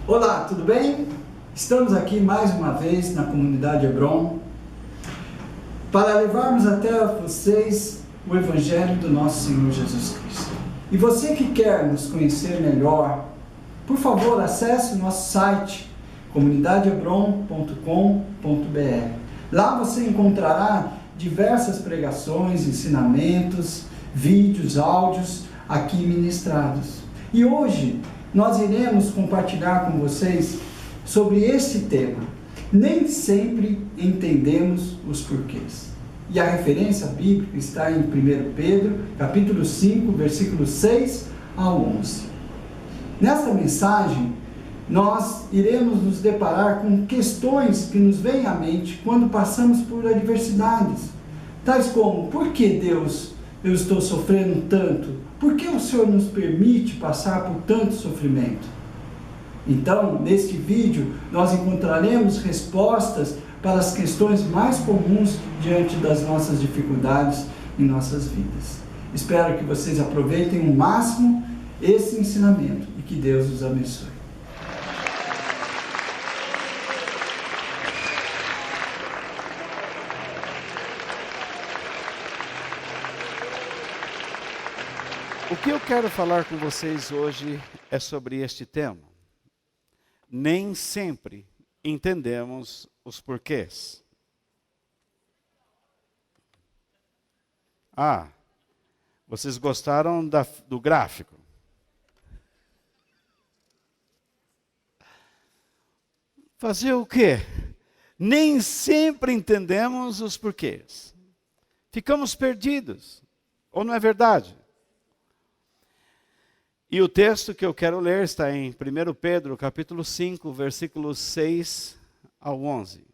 Olá, tudo bem? Estamos aqui mais uma vez na comunidade Hebron para levarmos até vocês o Evangelho do nosso Senhor Jesus Cristo. E você que quer nos conhecer melhor, por favor, acesse o nosso site comunidadehebron.com.br. Lá você encontrará diversas pregações, ensinamentos, vídeos, áudios aqui ministrados. E hoje nós iremos compartilhar com vocês sobre esse tema. Nem sempre entendemos os porquês. E a referência bíblica está em 1 Pedro, capítulo 5, versículos 6 ao 11. Nesta mensagem, nós iremos nos deparar com questões que nos vêm à mente quando passamos por adversidades. Tais como, por que Deus, eu estou sofrendo tanto? Por que o Senhor nos permite passar por tanto sofrimento? Então, neste vídeo, nós encontraremos respostas para as questões mais comuns diante das nossas dificuldades em nossas vidas. Espero que vocês aproveitem ao máximo esse ensinamento e que Deus os abençoe. O que eu quero falar com vocês hoje é sobre este tema. Nem sempre entendemos os porquês. Vocês gostaram do gráfico? Fazer o quê? Nem sempre entendemos os porquês. Ficamos perdidos. Ou não é verdade? E o texto que eu quero ler está em 1 Pedro, capítulo 5, versículos 6 ao 11.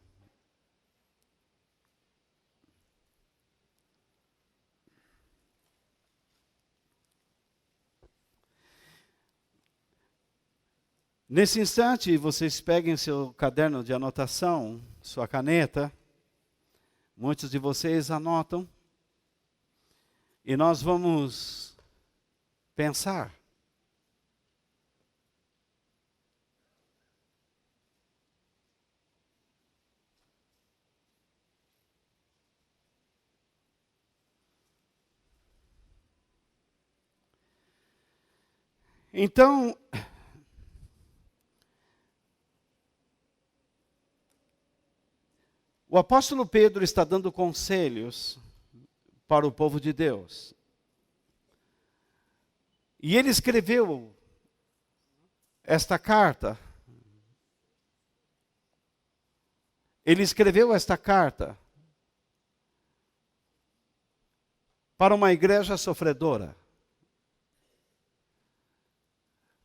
Nesse instante, vocês peguem seu caderno de anotação, sua caneta. Muitos de vocês anotam. E nós vamos pensar. Então, o apóstolo Pedro está dando conselhos para o povo de Deus. E ele escreveu esta carta. Ele escreveu esta carta para uma igreja sofredora.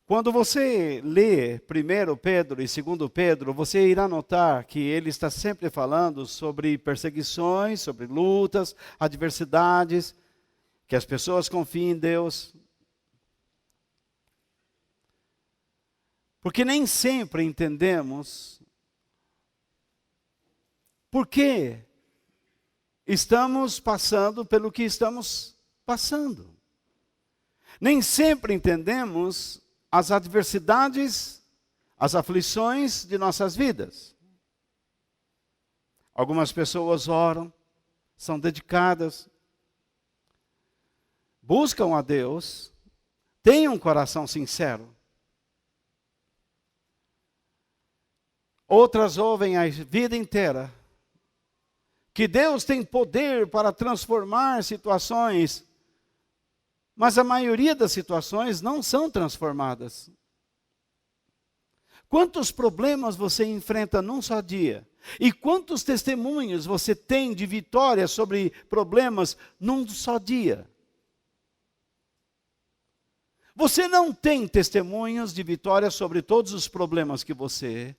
Quando você lê 1 Pedro e 2 Pedro, você irá notar que ele está sempre falando sobre perseguições, sobre lutas, adversidades, que as pessoas confiem em Deus. Porque nem sempre entendemos por que estamos passando pelo que estamos passando. Nem sempre entendemos as adversidades, as aflições de nossas vidas. Algumas pessoas oram, são dedicadas, buscam a Deus, têm um coração sincero. Outras ouvem a vida inteira que Deus tem poder para transformar situações, mas a maioria das situações não são transformadas. Quantos problemas você enfrenta num só dia? E quantos testemunhos você tem de vitória sobre problemas num só dia? Você não tem testemunhos de vitória sobre todos os problemas que você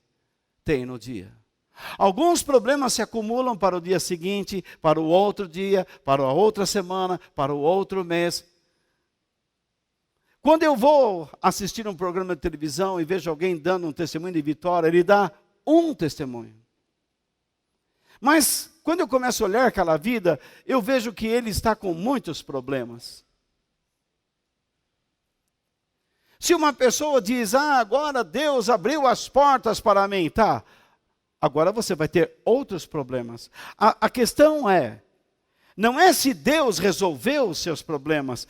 tem no dia. Alguns problemas se acumulam para o dia seguinte, para o outro dia, para a outra semana, para o outro mês. Quando eu vou assistir um programa de televisão e vejo alguém dando um testemunho de vitória, ele dá um testemunho. Mas quando eu começo a olhar aquela vida, eu vejo que ele está com muitos problemas. Se uma pessoa diz, agora Deus abriu as portas para mim, tá? Agora você vai ter outros problemas. A questão não é se Deus resolveu os seus problemas.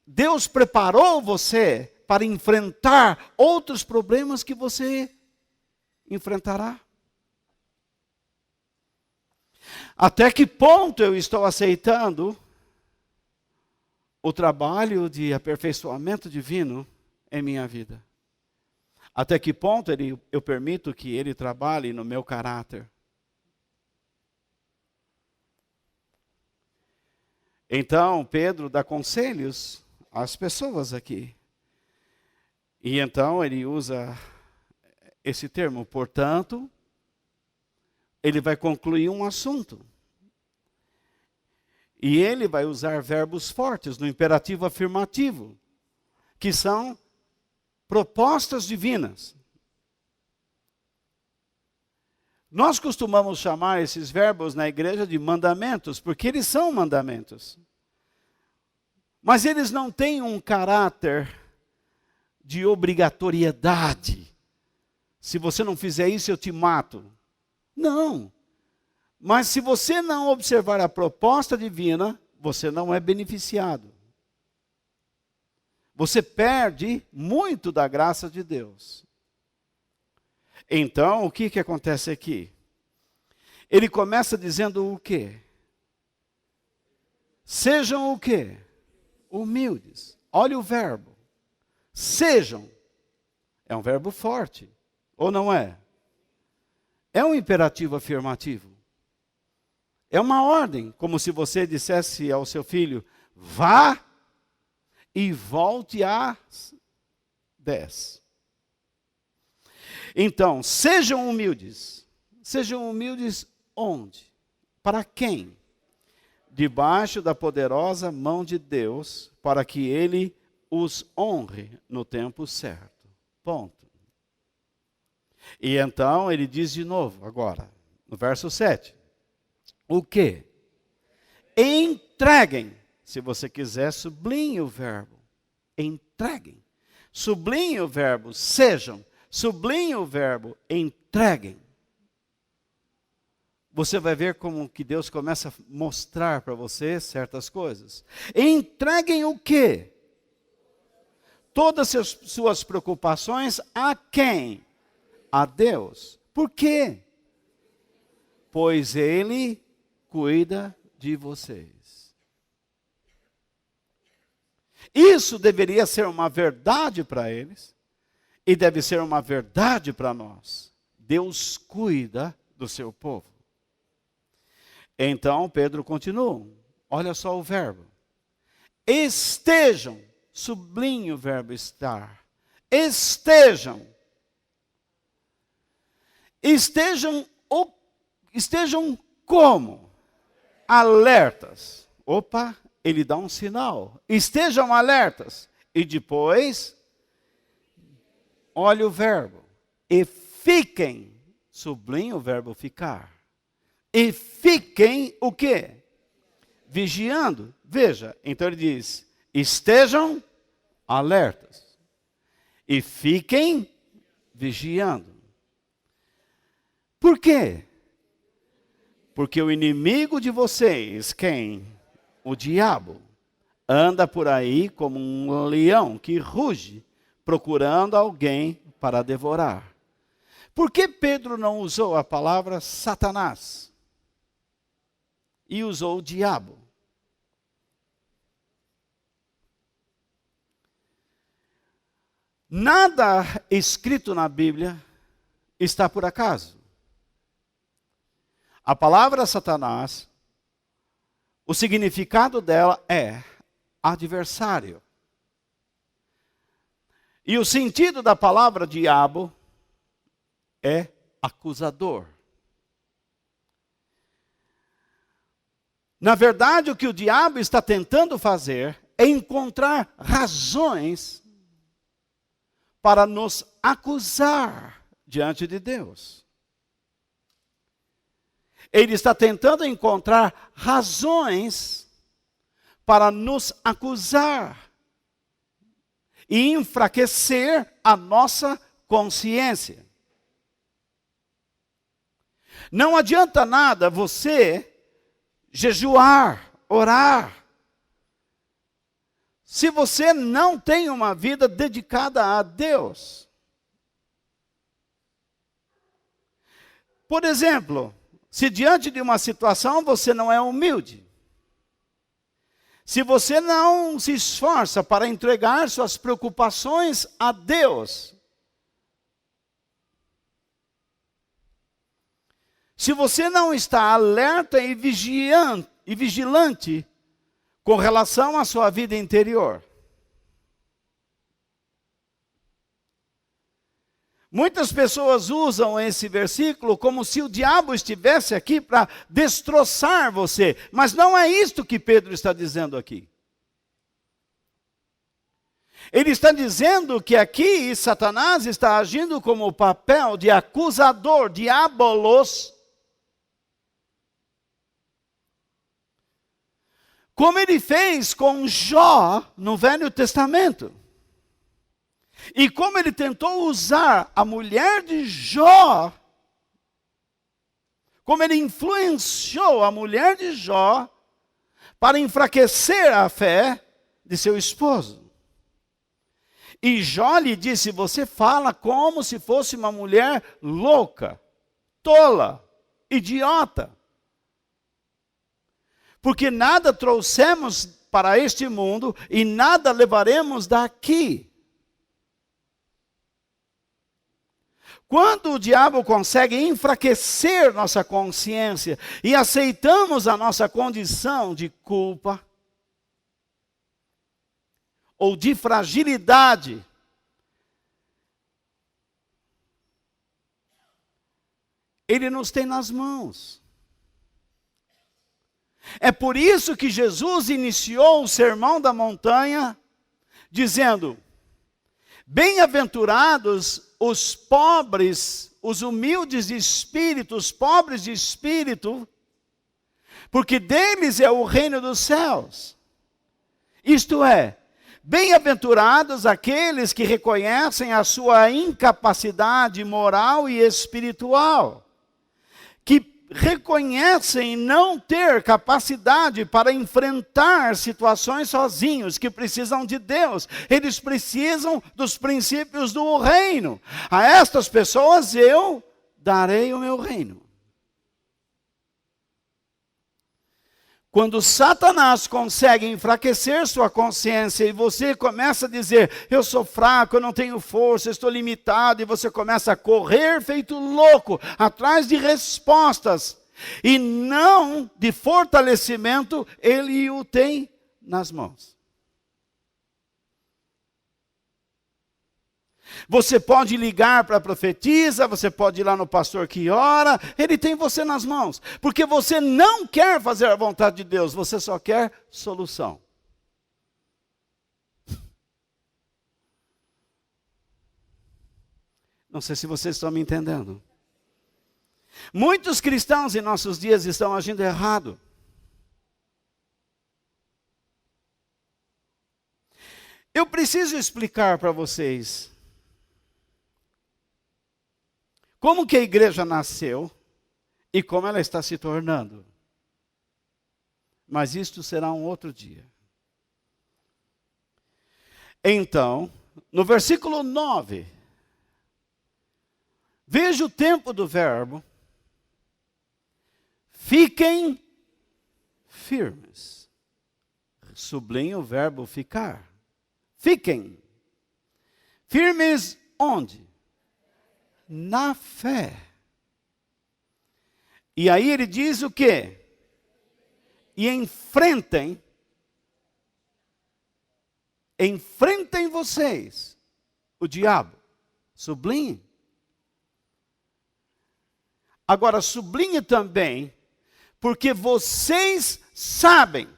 Deus preparou você para enfrentar outros problemas que você enfrentará. Até que ponto eu estou aceitando o trabalho de aperfeiçoamento divino em minha vida? Até que ponto eu permito que ele trabalhe no meu caráter? Então, Pedro dá conselhos às pessoas aqui. E então ele usa esse termo, portanto, ele vai concluir um assunto. E ele vai usar verbos fortes no imperativo afirmativo, que são propostas divinas. Nós costumamos chamar esses verbos na igreja de mandamentos, porque eles são mandamentos. Mas eles não têm um caráter de obrigatoriedade. Se você não fizer isso, eu te mato. Não. Mas se você não observar a proposta divina, você não é beneficiado. Você perde muito da graça de Deus. Então, o que acontece aqui? Ele começa dizendo o quê? Sejam o quê? Humildes. Olha o verbo. Sejam. É um verbo forte. Ou não é? É um imperativo afirmativo. É uma ordem, como se você dissesse ao seu filho, vá e volte às 10. Então, sejam humildes. Sejam humildes onde? Para quem? Debaixo da poderosa mão de Deus, para que Ele os honre no tempo certo. Ponto. E então ele diz de novo, agora, no verso 7. O quê? Entreguem. Se você quiser, sublinhe o verbo. Entreguem. Sublinhe o verbo sejam. Sublinhe o verbo entreguem. Você vai ver como que Deus começa a mostrar para você certas coisas. Entreguem o quê? Todas as suas preocupações a quem? A Deus. Por quê? Pois Ele cuida de vocês. Isso deveria ser uma verdade para eles e deve ser uma verdade para nós. Deus cuida do seu povo. Então Pedro continua. Olha só o verbo. Estejam, sublinhe o verbo estar. Estejam. Estejam como? Alertas. Opa, ele dá um sinal. Estejam alertas. E depois, olha o verbo. E fiquem. Sublinhe o verbo ficar. E fiquem o quê? Vigiando. Veja, então ele diz, estejam alertas. E fiquem vigiando. Por quê? Porque o inimigo de vocês, quem? O diabo, anda por aí como um leão que ruge, procurando alguém para devorar. Por que Pedro não usou a palavra Satanás? E usou o diabo? Nada escrito na Bíblia está por acaso. A palavra Satanás, o significado dela é adversário. E o sentido da palavra diabo é acusador. Na verdade, o que o diabo está tentando fazer é encontrar razões para nos acusar diante de Deus. Ele está tentando encontrar razões para nos acusar e enfraquecer a nossa consciência. Não adianta nada você jejuar, orar, se você não tem uma vida dedicada a Deus. Por exemplo, se diante de uma situação você não é humilde, se você não se esforça para entregar suas preocupações a Deus, se você não está alerta e vigilante com relação à sua vida interior. Muitas pessoas usam esse versículo como se o diabo estivesse aqui para destroçar você. Mas não é isto que Pedro está dizendo aqui. Ele está dizendo que aqui Satanás está agindo como o papel de acusador, diabolos, como ele fez com Jó no Velho Testamento. E como ele tentou usar a mulher de Jó, como ele influenciou a mulher de Jó para enfraquecer a fé de seu esposo. E Jó lhe disse: você fala como se fosse uma mulher louca, tola, idiota. Porque nada trouxemos para este mundo e nada levaremos daqui. Quando o diabo consegue enfraquecer nossa consciência e aceitamos a nossa condição de culpa ou de fragilidade, ele nos tem nas mãos. É por isso que Jesus iniciou o Sermão da Montanha dizendo: bem-aventurados os pobres, os humildes de espírito, os pobres de espírito, porque deles é o reino dos céus. Isto é, bem-aventurados aqueles que reconhecem a sua incapacidade moral e espiritual, que reconhecem não ter capacidade para enfrentar situações sozinhos, que precisam de Deus. Eles precisam dos princípios do reino. A estas pessoas eu darei o meu reino. Quando Satanás consegue enfraquecer sua consciência e você começa a dizer: eu sou fraco, eu não tenho força, estou limitado, e você começa a correr feito louco, atrás de respostas, e não de fortalecimento, ele o tem nas mãos. Você pode ligar para a profetisa, você pode ir lá no pastor que ora, ele tem você nas mãos. Porque você não quer fazer a vontade de Deus, você só quer solução. Não sei se vocês estão me entendendo. Muitos cristãos em nossos dias estão agindo errado. Eu preciso explicar para vocês como que a igreja nasceu e como ela está se tornando. Mas isto será um outro dia. Então, no versículo 9, veja o tempo do verbo: fiquem firmes. Sublinha o verbo ficar. Fiquem firmes onde? Na fé. E aí ele diz o quê? E enfrentem vocês o diabo. Sublinhe. Agora, sublinhe também, porque vocês sabem.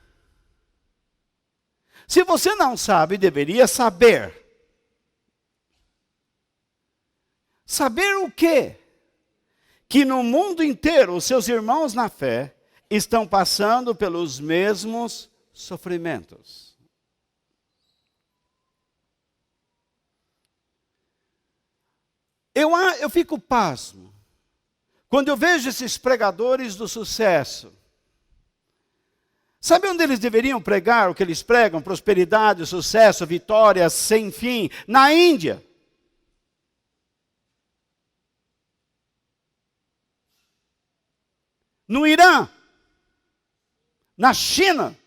Se você não sabe, deveria saber. Saber o quê? Que no mundo inteiro os seus irmãos na fé estão passando pelos mesmos sofrimentos. Eu fico pasmo quando eu vejo esses pregadores do sucesso. Sabe onde eles deveriam pregar o que eles pregam? Prosperidade, sucesso, vitórias sem fim. Na Índia. No Irã. Na China.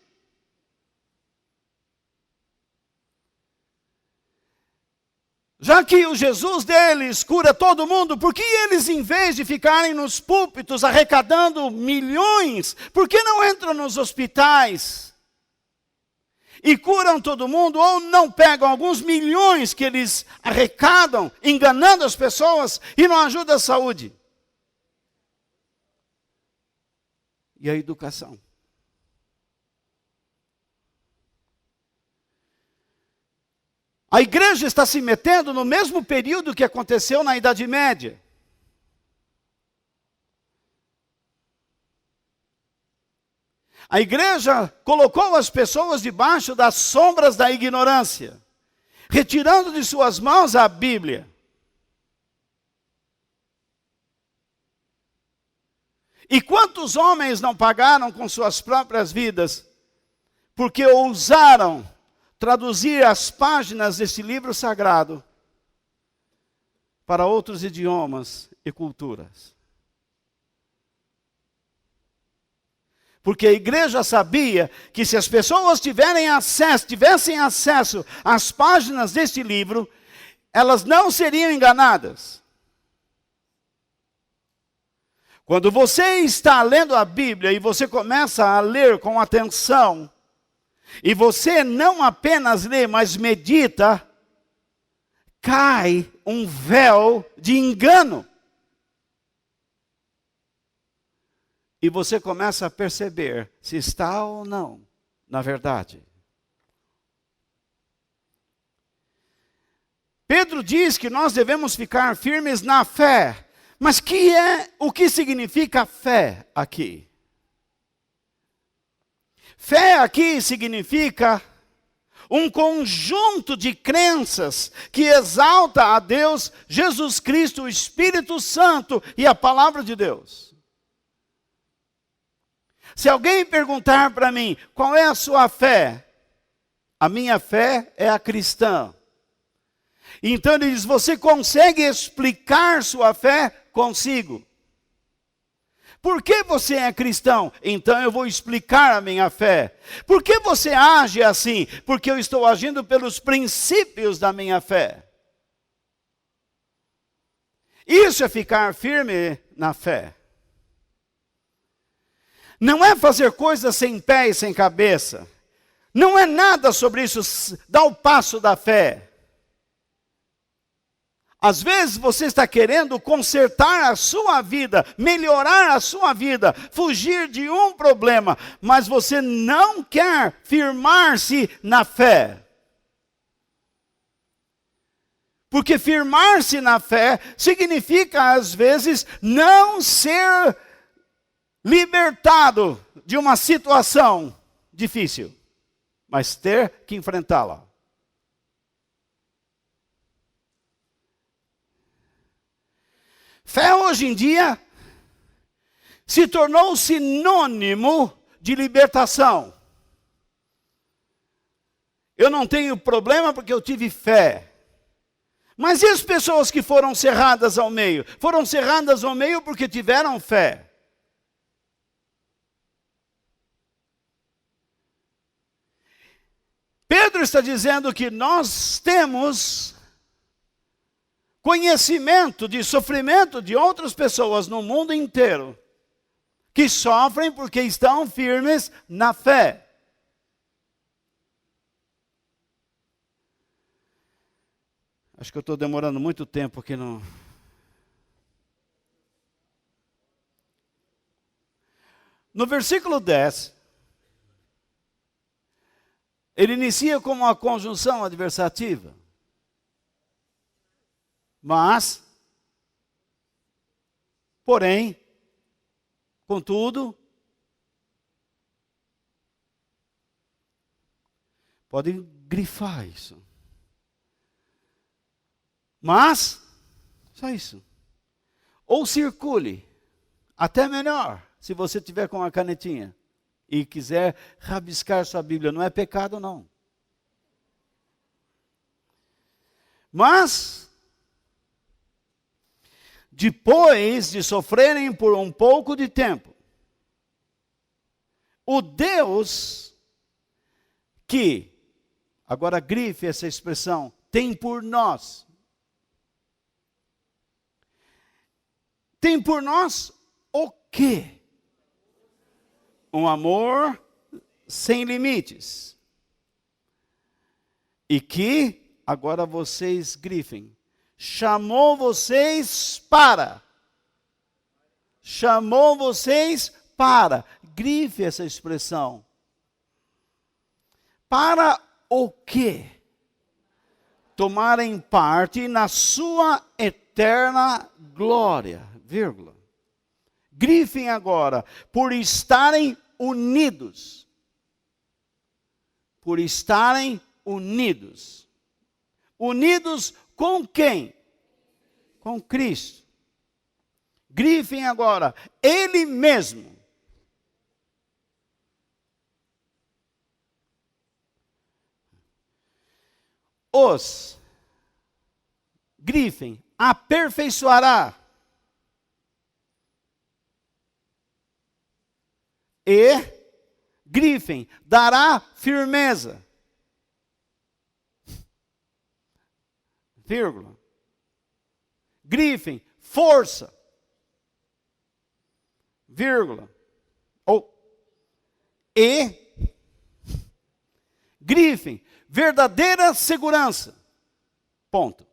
Já que o Jesus deles cura todo mundo, por que eles, em vez de ficarem nos púlpitos arrecadando milhões, por que não entram nos hospitais e curam todo mundo? Ou não pegam alguns milhões que eles arrecadam, enganando as pessoas, e não ajudam a saúde? E a educação? A igreja está se metendo no mesmo período que aconteceu na Idade Média. A igreja colocou as pessoas debaixo das sombras da ignorância, retirando de suas mãos a Bíblia. E quantos homens não pagaram com suas próprias vidas, porque ousaram traduzir as páginas desse livro sagrado para outros idiomas e culturas? Porque a igreja sabia que se as pessoas tivessem acesso às páginas deste livro, elas não seriam enganadas. Quando você está lendo a Bíblia e você começa a ler com atenção, e você não apenas lê, mas medita, cai um véu de engano. E você começa a perceber se está ou não na verdade. Pedro diz que nós devemos ficar firmes na fé. Mas o que significa fé aqui? Fé aqui significa um conjunto de crenças que exalta a Deus, Jesus Cristo, o Espírito Santo e a Palavra de Deus. Se alguém perguntar para mim, qual é a sua fé? A minha fé é a cristã. Então ele diz, você consegue explicar sua fé? Consigo. Por que você é cristão? Então eu vou explicar a minha fé. Por que você age assim? Porque eu estou agindo pelos princípios da minha fé. Isso é ficar firme na fé. Não é fazer coisas sem pé e sem cabeça. Não é nada sobre isso. Dá o passo da fé. Às vezes você está querendo consertar a sua vida, melhorar a sua vida, fugir de um problema, mas você não quer firmar-se na fé. Porque firmar-se na fé significa, às vezes, não ser libertado de uma situação difícil, mas ter que enfrentá-la. Fé hoje em dia se tornou sinônimo de libertação. Eu não tenho problema porque eu tive fé. Mas e as pessoas que foram cerradas ao meio? Foram cerradas ao meio porque tiveram fé. Pedro está dizendo que nós temos conhecimento de sofrimento de outras pessoas no mundo inteiro que sofrem porque estão firmes na fé. Acho que eu estou demorando muito tempo aqui no... No versículo 10, ele inicia com uma conjunção adversativa. Mas, porém, contudo, pode grifar isso. Mas, só isso. Ou circule, até melhor, se você tiver com uma canetinha e quiser rabiscar sua Bíblia. Não é pecado, não. Mas, depois de sofrerem por um pouco de tempo, o Deus que, agora grife essa expressão, tem por nós. Tem por nós o quê? Um amor sem limites. E que, agora vocês grifem, chamou vocês para. Chamou vocês para. Grife essa expressão. Para o quê? Tomarem parte na sua eterna glória. Vírgula. Grifem agora, por estarem unidos. Por estarem unidos. Unidos com quem? Com Cristo. Grifem agora, Ele mesmo. Grifem, aperfeiçoará. E, grifem, dará firmeza. Vírgula. Grifem, força. Vírgula. Grifem, verdadeira segurança. Ponto.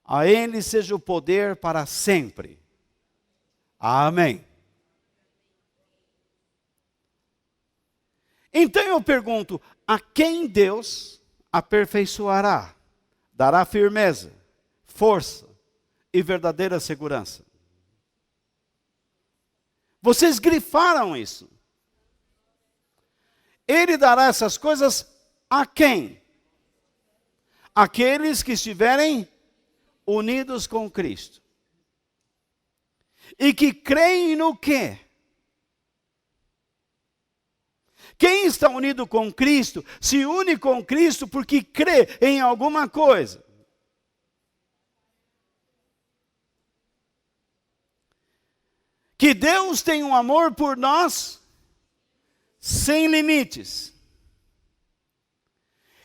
A Ele seja o poder para sempre. Amém. Então eu pergunto, a quem Deus aperfeiçoará, dará firmeza, força e verdadeira segurança? Vocês grifaram isso. Ele dará essas coisas a quem? Aqueles que estiverem unidos com Cristo. E que creem no quê? Quem está unido com Cristo, se une com Cristo porque crê em alguma coisa. Que Deus tem um amor por nós sem limites.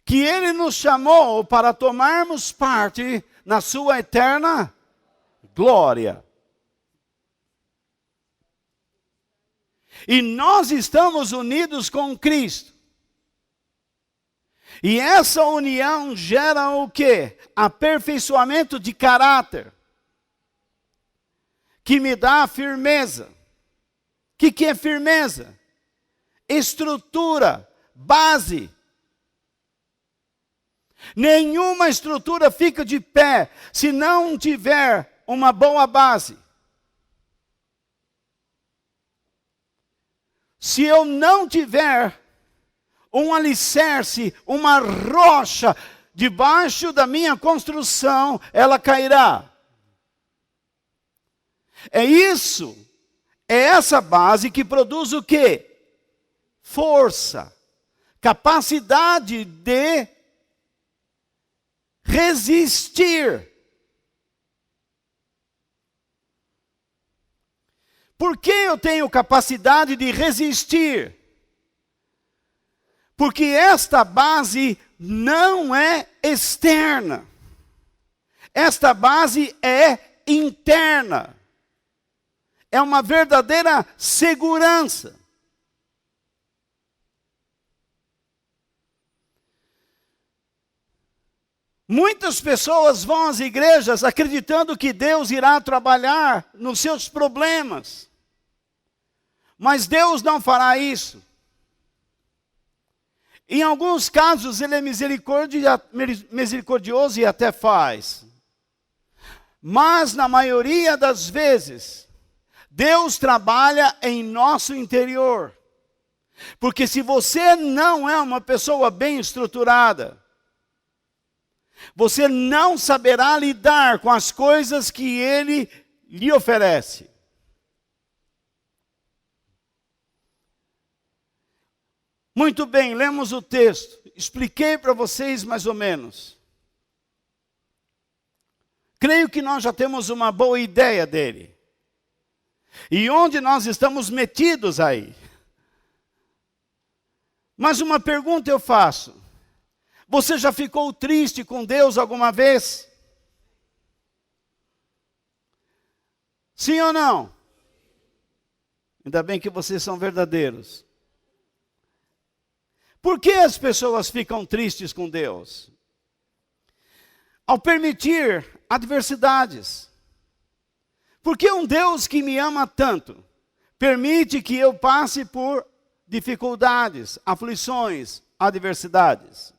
Que Ele nos chamou para tomarmos parte na sua eterna glória. E nós estamos unidos com Cristo. E essa união gera o quê? Aperfeiçoamento de caráter. Que me dá firmeza. O que é firmeza? Estrutura, base. Nenhuma estrutura fica de pé se não tiver uma boa base. Se eu não tiver um alicerce, uma rocha debaixo da minha construção, ela cairá. É isso, é essa base que produz o quê? Força, capacidade de resistir. Por que eu tenho capacidade de resistir? Porque esta base não é externa. Esta base é interna. É uma verdadeira segurança. Muitas pessoas vão às igrejas acreditando que Deus irá trabalhar nos seus problemas. Mas Deus não fará isso. Em alguns casos Ele é misericordioso e até faz. Mas na maioria das vezes, Deus trabalha em nosso interior. Porque se você não é uma pessoa bem estruturada, você não saberá lidar com as coisas que Ele lhe oferece. Muito bem, lemos o texto. Expliquei para vocês mais ou menos. Creio que nós já temos uma boa ideia dele. E onde nós estamos metidos aí. Mas uma pergunta eu faço. Você já ficou triste com Deus alguma vez? Sim ou não? Ainda bem que vocês são verdadeiros. Por que as pessoas ficam tristes com Deus? Ao permitir adversidades. Por que um Deus que me ama tanto permite que eu passe por dificuldades, aflições, adversidades?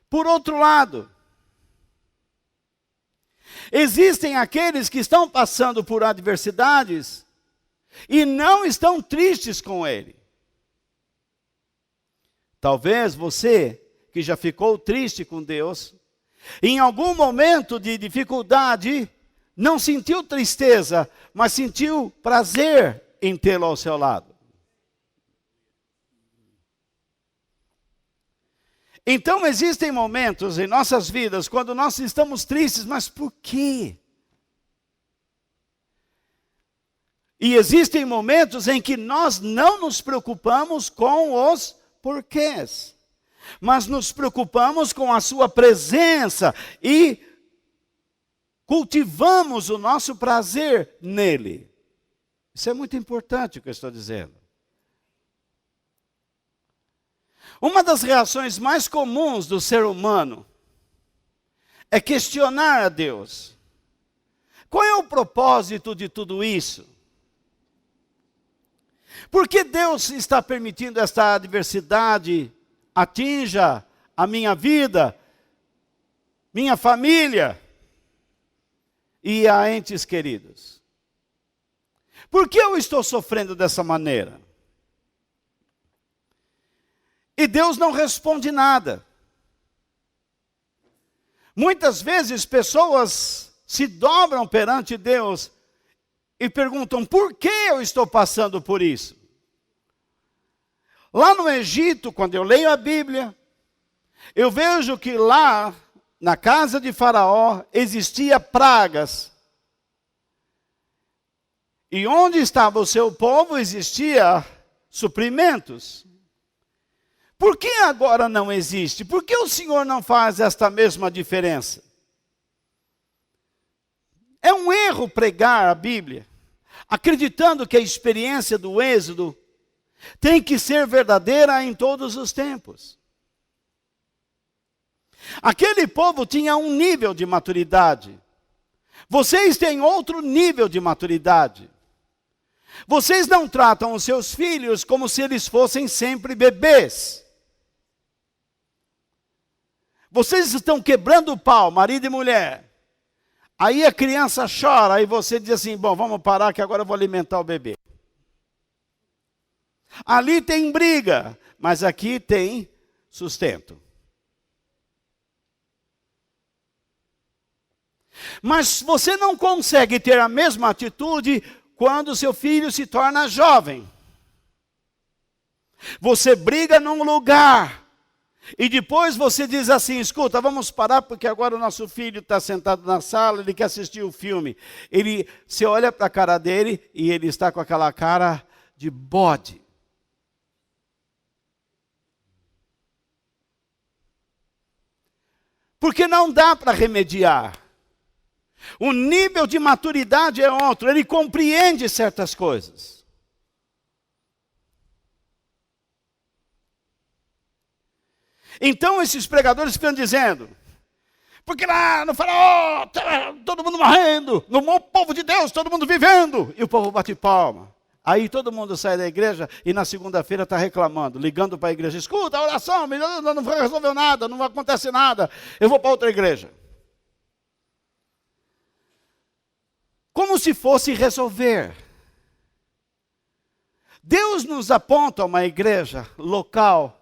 Por outro lado, existem aqueles que estão passando por adversidades e não estão tristes com ele. Talvez você, que já ficou triste com Deus, em algum momento de dificuldade, não sentiu tristeza, mas sentiu prazer em tê-lo ao seu lado. Então existem momentos em nossas vidas quando nós estamos tristes, mas por quê? E existem momentos em que nós não nos preocupamos com os porquês, mas nos preocupamos com a sua presença e cultivamos o nosso prazer nele. Isso é muito importante o que eu estou dizendo. Uma das reações mais comuns do ser humano é questionar a Deus. Qual é o propósito de tudo isso? Por que Deus está permitindo esta adversidade atinja a minha vida, minha família e a entes queridos? Por que eu estou sofrendo dessa maneira? E Deus não responde nada. Muitas vezes pessoas se dobram perante Deus e perguntam, por que eu estou passando por isso? Lá no Egito, quando eu leio a Bíblia, eu vejo que lá, na casa de Faraó, existia pragas. E onde estava o seu povo, existia suprimentos. Por que agora não existe? Por que o Senhor não faz esta mesma diferença? É um erro pregar a Bíblia, acreditando que a experiência do Êxodo tem que ser verdadeira em todos os tempos. Aquele povo tinha um nível de maturidade. Vocês têm outro nível de maturidade. Vocês não tratam os seus filhos como se eles fossem sempre bebês. Vocês estão quebrando o pau, marido e mulher. Aí a criança chora, aí você diz assim, bom, vamos parar que agora eu vou alimentar o bebê. Ali tem briga, mas aqui tem sustento. Mas você não consegue ter a mesma atitude quando seu filho se torna jovem. Você briga num lugar. E depois você diz assim, escuta, vamos parar porque agora o nosso filho está sentado na sala, ele quer assistir o filme. Você olha para a cara dele e ele está com aquela cara de bode. Porque não dá para remediar. O nível de maturidade é outro, ele compreende certas coisas. Então esses pregadores ficam dizendo, porque lá no Faraó, todo mundo morrendo, no povo de Deus, todo mundo vivendo, e o povo bate palma. Aí todo mundo sai da igreja e na segunda-feira está reclamando, ligando para a igreja, escuta, a oração, não resolveu nada, não acontece nada, eu vou para outra igreja. Como se fosse resolver. Deus nos aponta uma igreja local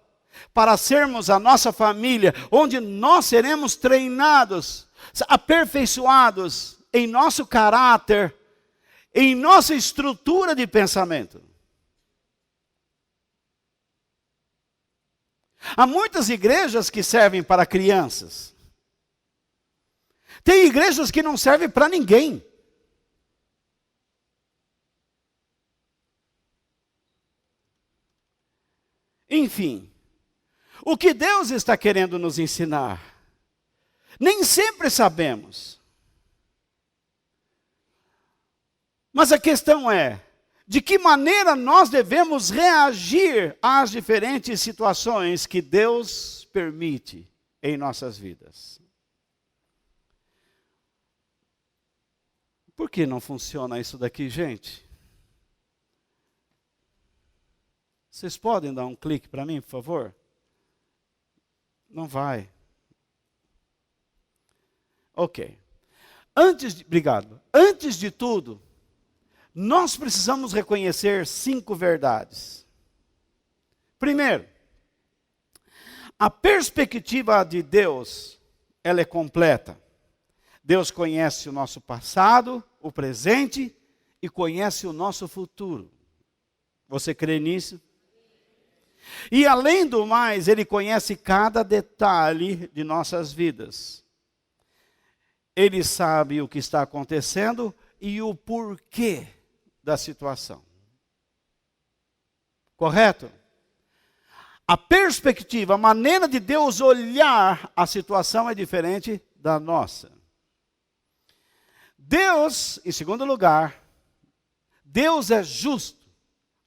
para sermos a nossa família, onde nós seremos treinados, aperfeiçoados em nosso caráter, em nossa estrutura de pensamento. Há muitas igrejas que servem para crianças. Tem igrejas que não servem para ninguém. Enfim, o que Deus está querendo nos ensinar, nem sempre sabemos. Mas a questão é, de que maneira nós devemos reagir às diferentes situações que Deus permite em nossas vidas? Por que não funciona isso daqui, gente? Vocês podem dar um clique para mim, por favor? Não vai. Ok. Obrigado. Antes de tudo, nós precisamos reconhecer 5 verdades. Primeiro, a perspectiva de Deus, ela é completa. Deus conhece o nosso passado, o presente e conhece o nosso futuro. Você crê nisso? E além do mais, Ele conhece cada detalhe de nossas vidas. Ele sabe o que está acontecendo e o porquê da situação. Correto? A perspectiva, a maneira de Deus olhar a situação é diferente da nossa. Deus, em segundo lugar, Deus é justo,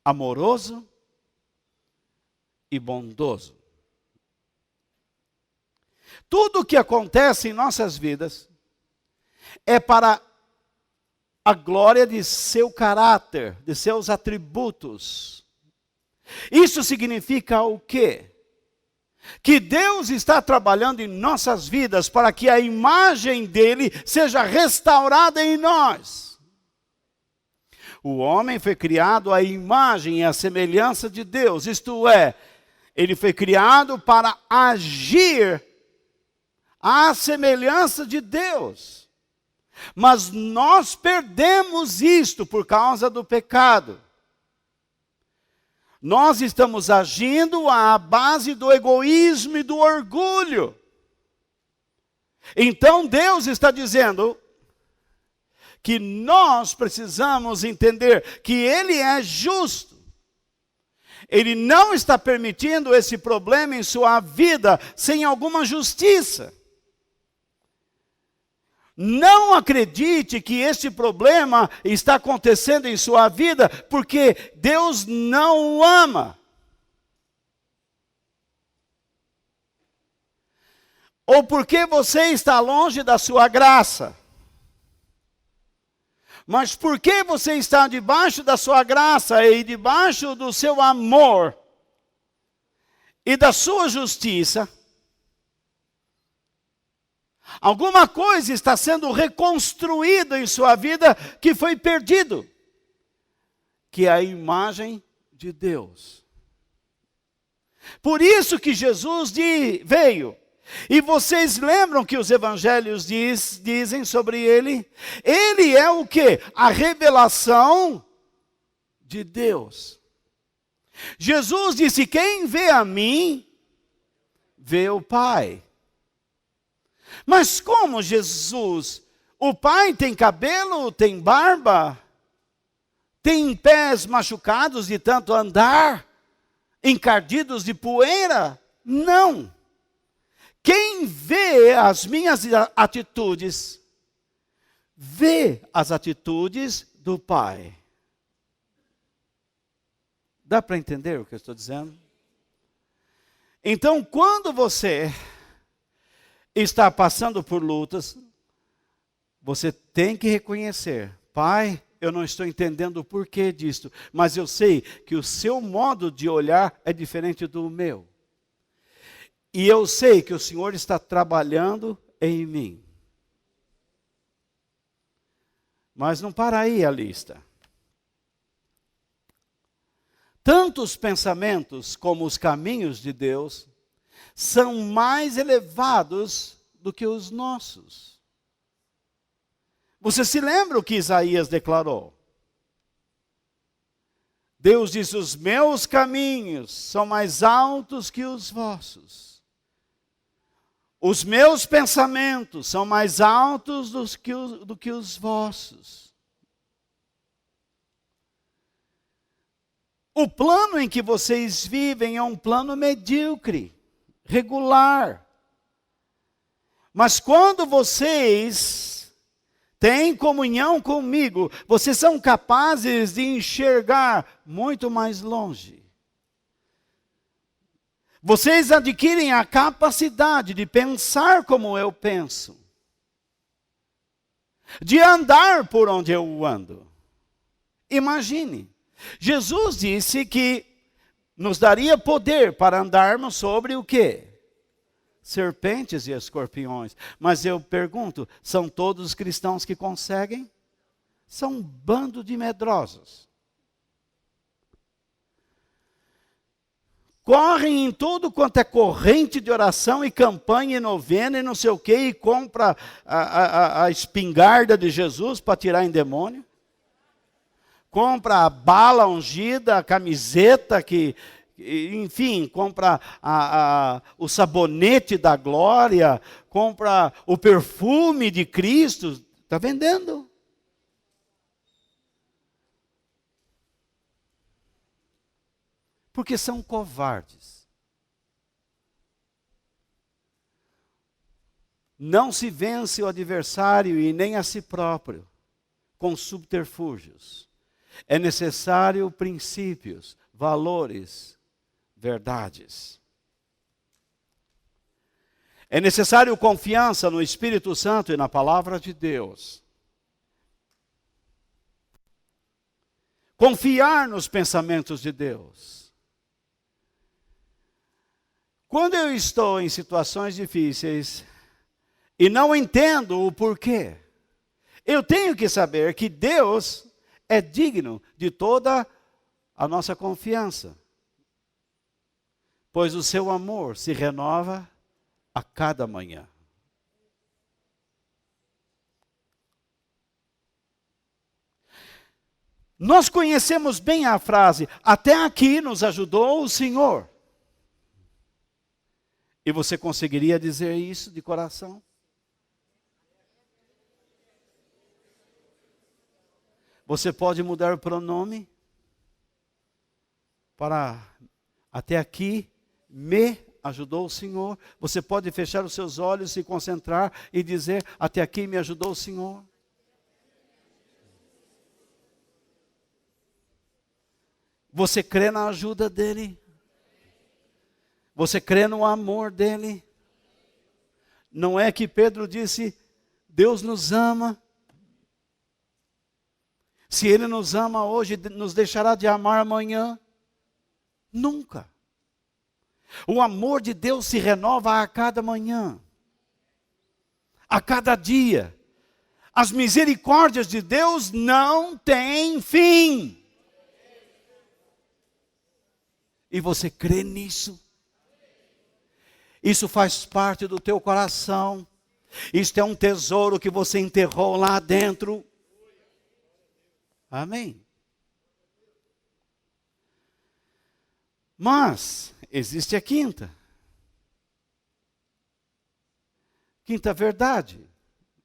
amoroso e bondoso. Tudo o que acontece em nossas vidas é para a glória de seu caráter, de seus atributos. Isso significa o quê? Que Deus está trabalhando em nossas vidas para que a imagem dele seja restaurada em nós. O homem foi criado à imagem e à semelhança de Deus, isto é, ele foi criado para agir à semelhança de Deus. Mas nós perdemos isto por causa do pecado. Nós estamos agindo à base do egoísmo e do orgulho. Então Deus está dizendo que nós precisamos entender que Ele é justo. Ele não está permitindo esse problema em sua vida sem alguma justiça. Não acredite que este problema está acontecendo em sua vida porque Deus não o ama. Ou porque você está longe da sua graça. Mas porque você está debaixo da sua graça e debaixo do seu amor e da sua justiça, alguma coisa está sendo reconstruída em sua vida que foi perdido, que é a imagem de Deus. Por isso que Jesus veio. E vocês lembram que os evangelhos dizem sobre ele? Ele é o quê? A revelação de Deus. Jesus disse, quem vê a mim, vê o Pai. Mas como Jesus? O Pai tem cabelo, tem barba, tem pés machucados de tanto andar, encardidos de poeira? Não. Quem vê as minhas atitudes, vê as atitudes do Pai. Dá para entender o que eu estou dizendo? Então, quando você está passando por lutas, você tem que reconhecer: Pai, eu não estou entendendo o porquê disto, mas eu sei que o seu modo de olhar é diferente do meu. E eu sei que o Senhor está trabalhando em mim. Mas não para aí a lista. Tanto os pensamentos como os caminhos de Deus são mais elevados do que os nossos. Você se lembra o que Isaías declarou? Deus disse: os meus caminhos são mais altos que os vossos. Os meus pensamentos são mais altos do que os vossos. O plano em que vocês vivem é um plano medíocre, regular. Mas quando vocês têm comunhão comigo, vocês são capazes de enxergar muito mais longe. Vocês adquirem a capacidade de pensar como eu penso, de andar por onde eu ando. Imagine, Jesus disse que nos daria poder para andarmos sobre o quê? Serpentes e escorpiões. Mas eu pergunto, são todos os cristãos que conseguem? São um bando de medrosos. Correm em tudo quanto é corrente de oração e campanha e novena e não sei o quê, e compra a espingarda de Jesus para tirar em demônio. Compra a bala ungida, a camiseta enfim, compra o sabonete da glória, compra o perfume de Cristo, está vendendo. Porque são covardes. Não se vence o adversário e nem a si próprio com subterfúgios. É necessário princípios, valores, verdades. É necessário confiança no Espírito Santo e na palavra de Deus. Confiar nos pensamentos de Deus. Quando eu estou em situações difíceis e não entendo o porquê, eu tenho que saber que Deus é digno de toda a nossa confiança, pois o seu amor se renova a cada manhã. Nós conhecemos bem a frase: até aqui nos ajudou o Senhor. E você conseguiria dizer isso de coração? Você pode mudar o pronome para até aqui me ajudou o Senhor. Você pode fechar os seus olhos, se concentrar e dizer: até aqui me ajudou o Senhor. Você crê na ajuda dele? Você crê no amor dele? Não é que Pedro disse: Deus nos ama. Se ele nos ama hoje, nos deixará de amar amanhã? Nunca. O amor de Deus se renova a cada manhã, a cada dia. As misericórdias de Deus não têm fim. E você crê nisso? Isso faz parte do teu coração. Isto é um tesouro que você enterrou lá dentro. Amém? Mas existe a quinta verdade.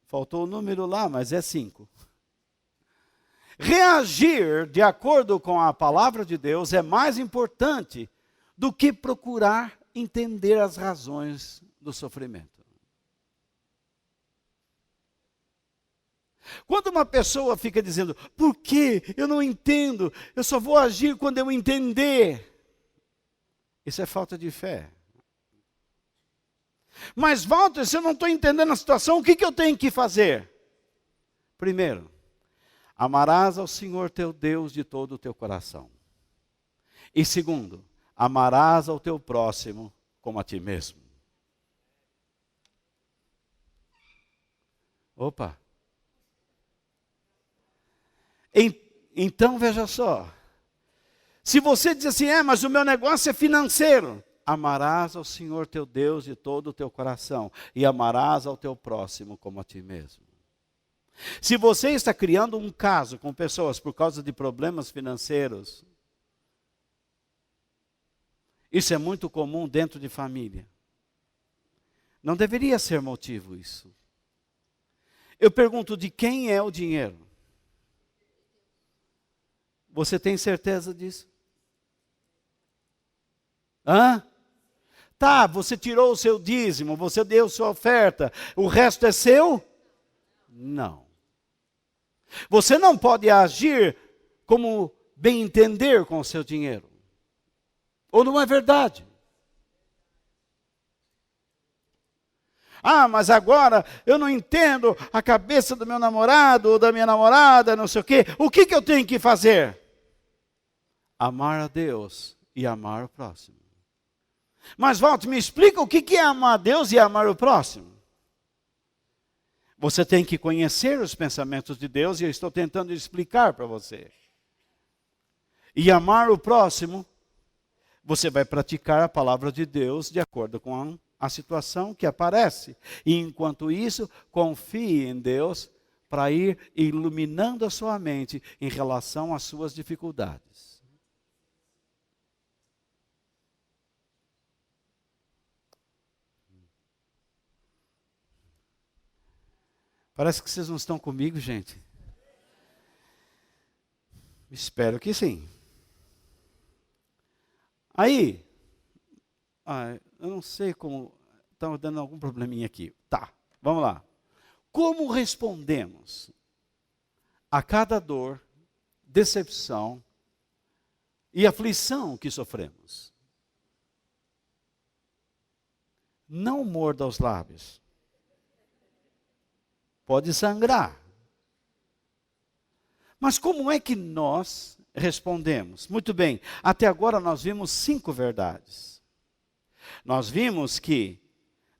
Faltou o número lá, mas é 5. Reagir de acordo com a palavra de Deus é mais importante do que procurar entender as razões do sofrimento. Quando uma pessoa fica dizendo: por quê? Eu não entendo, eu só vou agir quando eu entender. Isso é falta de fé. Mas, Walter, se eu não estou entendendo a situação, o que eu tenho que fazer? Primeiro, amarás ao Senhor teu Deus de todo o teu coração. E segundo, amarás ao teu próximo como a ti mesmo. Opa! Então, veja só. Se você diz assim, mas o meu negócio é financeiro. Amarás ao Senhor teu Deus de todo o teu coração. E amarás ao teu próximo como a ti mesmo. Se você está criando um caso com pessoas por causa de problemas financeiros, isso é muito comum dentro de família. Não deveria ser motivo isso. Eu pergunto, de quem é o dinheiro? Você tem certeza disso? Tá, você tirou o seu dízimo, você deu sua oferta, o resto é seu? Não. Você não pode agir como bem entender com o seu dinheiro. Ou não é verdade? Mas agora eu não entendo a cabeça do meu namorado ou da minha namorada, não sei o quê. O que eu tenho que fazer? Amar a Deus e amar o próximo. Mas, Walter, me explica o que é amar a Deus e amar o próximo. Você tem que conhecer os pensamentos de Deus e eu estou tentando explicar para você. E amar o próximo, você vai praticar a palavra de Deus de acordo com a situação que aparece. E enquanto isso, confie em Deus para ir iluminando a sua mente em relação às suas dificuldades. Parece que vocês não estão comigo, gente. Espero que sim. Aí, eu não sei como, está dando algum probleminha aqui. Tá, vamos lá. Como respondemos a cada dor, decepção e aflição que sofremos? Não morda os lábios. Pode sangrar. Mas como é que nós respondemos? Muito bem, até agora nós vimos 5 verdades. Nós vimos que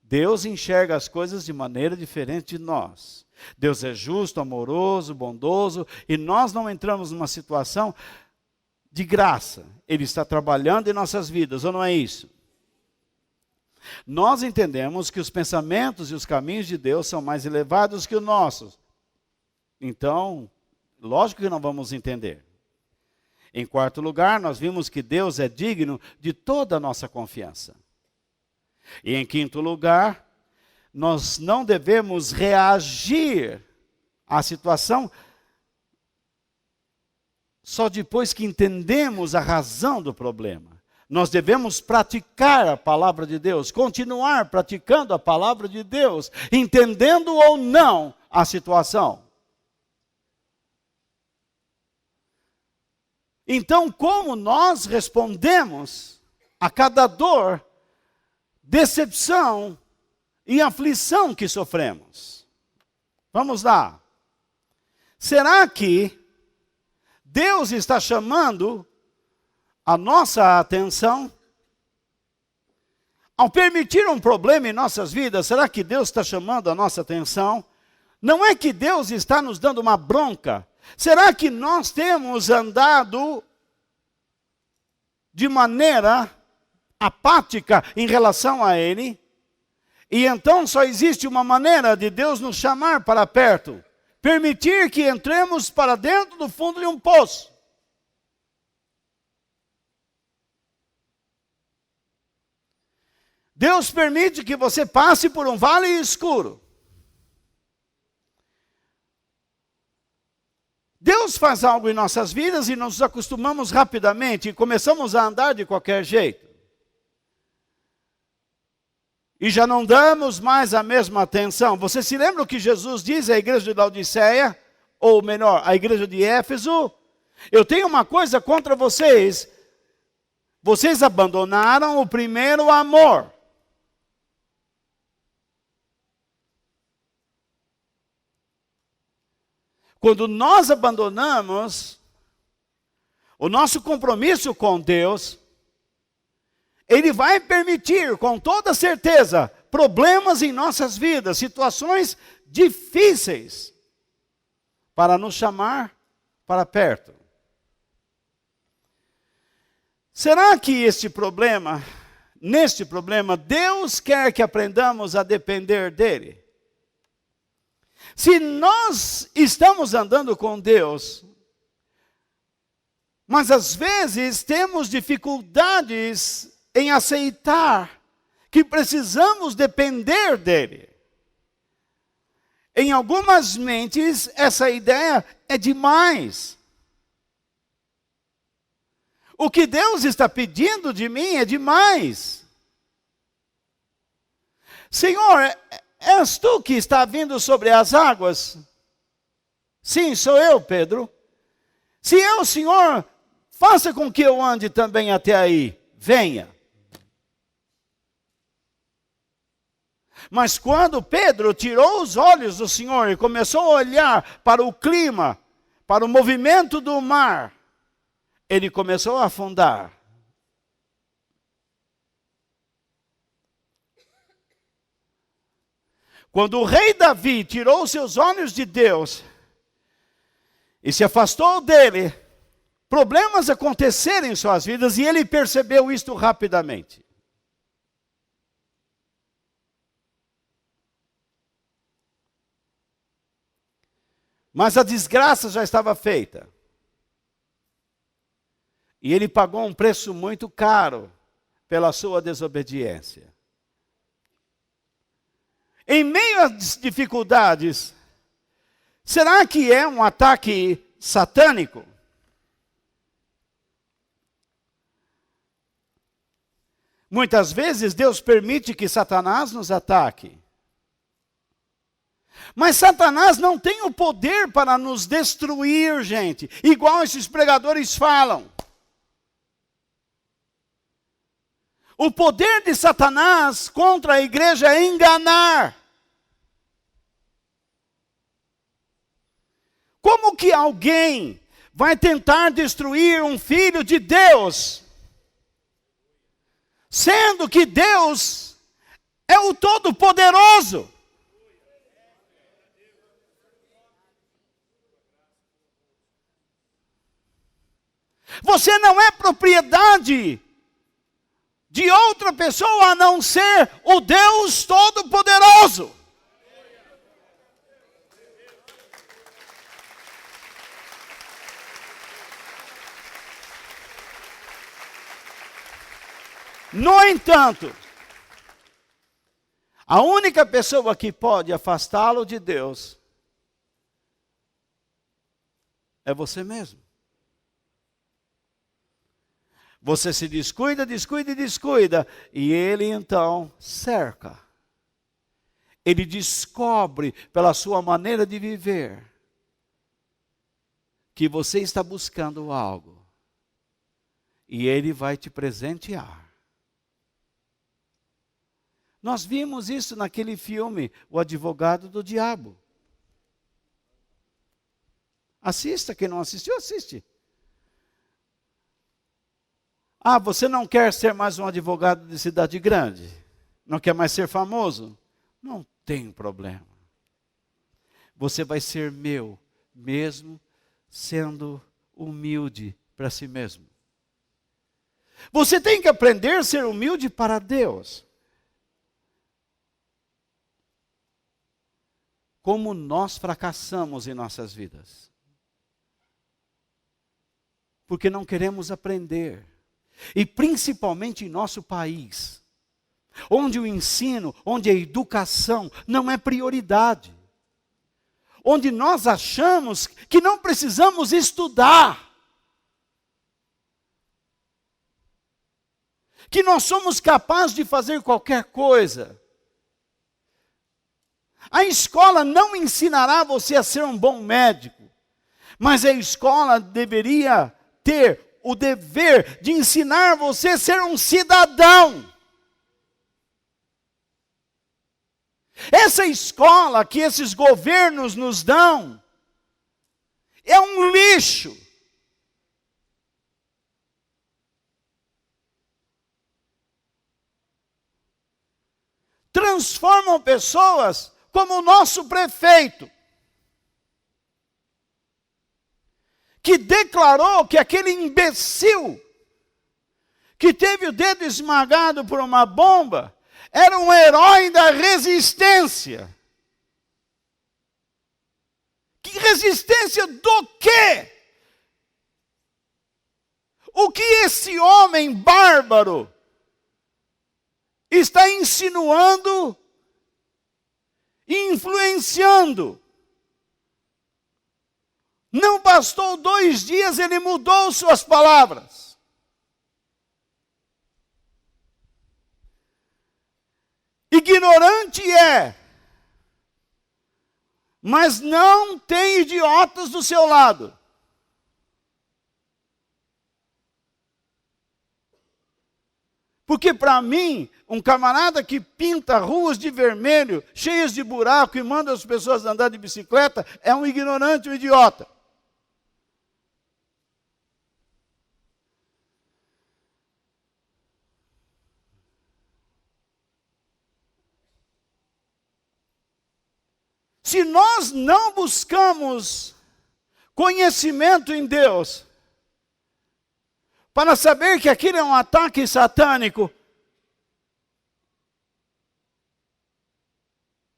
Deus enxerga as coisas de maneira diferente de nós. Deus é justo, amoroso, bondoso, e nós não entramos numa situação de graça. Ele está trabalhando em nossas vidas, ou não é isso? Nós entendemos que os pensamentos e os caminhos de Deus são mais elevados que os nossos. Então, lógico que não vamos entender. Em quarto lugar, nós vimos que Deus é digno de toda a nossa confiança. E em quinto lugar, nós não devemos reagir à situação só depois que entendemos a razão do problema. Nós devemos praticar a palavra de Deus, continuar praticando a palavra de Deus, entendendo ou não a situação. Então, como nós respondemos a cada dor, decepção e aflição que sofremos? Vamos lá. Será que Deus está chamando a nossa atenção? Ao permitir um problema em nossas vidas, será que Deus está chamando a nossa atenção? Não é que Deus está nos dando uma bronca. Será que nós temos andado de maneira apática em relação a Ele? E então só existe uma maneira de Deus nos chamar para perto. Permitir que entremos para dentro do fundo de um poço. Deus permite que você passe por um vale escuro. Deus faz algo em nossas vidas e nos acostumamos rapidamente e começamos a andar de qualquer jeito. E já não damos mais a mesma atenção. Você se lembra o que Jesus diz à igreja de Laodiceia? Ou melhor, à igreja de Éfeso? Eu tenho uma coisa contra vocês. Vocês abandonaram o primeiro amor. quando nós abandonamos o nosso compromisso com Deus, Ele vai permitir, com toda certeza, problemas em nossas vidas, situações difíceis, para nos chamar para perto. Será que neste problema, Deus quer que aprendamos a depender dEle? Se nós estamos andando com Deus, mas às vezes temos dificuldades em aceitar que precisamos depender dEle. Em algumas mentes, essa ideia é demais. O que Deus está pedindo de mim é demais. Senhor, és tu que está vindo sobre as águas? Sim, sou eu, Pedro. Se é o Senhor, faça com que eu ande também até aí. Venha. Mas quando Pedro tirou os olhos do Senhor e começou a olhar para o clima, para o movimento do mar, ele começou a afundar. Quando o rei Davi tirou seus olhos de Deus e se afastou dele, problemas aconteceram em suas vidas e ele percebeu isto rapidamente. Mas a desgraça já estava feita. E ele pagou um preço muito caro pela sua desobediência. Em meio às dificuldades, será que é um ataque satânico? Muitas vezes Deus permite que Satanás nos ataque. Mas Satanás não tem o poder para nos destruir, gente, igual esses pregadores falam. O poder de Satanás contra a igreja é enganar. Como que alguém vai tentar destruir um filho de Deus, sendo que Deus é o Todo-Poderoso? Você não é propriedade de outra pessoa a não ser o Deus Todo-Poderoso. No entanto, a única pessoa que pode afastá-lo de Deus é você mesmo. Você se descuida, descuida e descuida, e ele então cerca. Ele descobre pela sua maneira de viver que você está buscando algo, e ele vai te presentear. Nós vimos isso naquele filme, O Advogado do Diabo. Assista, quem não assistiu, assiste. Ah, você não quer ser mais um advogado de cidade grande? Não quer mais ser famoso? Não tem problema. Você vai ser meu, mesmo sendo humilde para si mesmo. Você tem que aprender a ser humilde para Deus. Como nós fracassamos em nossas vidas. Porque não queremos aprender. E principalmente em nosso país, onde o ensino, onde a educação não é prioridade. Onde nós achamos que não precisamos estudar. Que nós somos capazes de fazer qualquer coisa. A escola não ensinará você a ser um bom médico, mas a escola deveria ter o dever de ensinar você a ser um cidadão. Essa escola que esses governos nos dão, É um lixo. Transformam pessoas como o nosso prefeito, que declarou que aquele imbecil que teve o dedo esmagado por uma bomba era um herói da resistência. Que resistência do quê? O que esse homem bárbaro está insinuando e influenciando? Não bastou 2 dias, ele mudou suas palavras. Ignorante é, mas não tem idiotas do seu lado. Porque para mim, um camarada que pinta ruas de vermelho, cheias de buraco e manda as pessoas andar de bicicleta, é um ignorante, um idiota. Se nós não buscamos conhecimento em Deus, para saber que aquilo é um ataque satânico,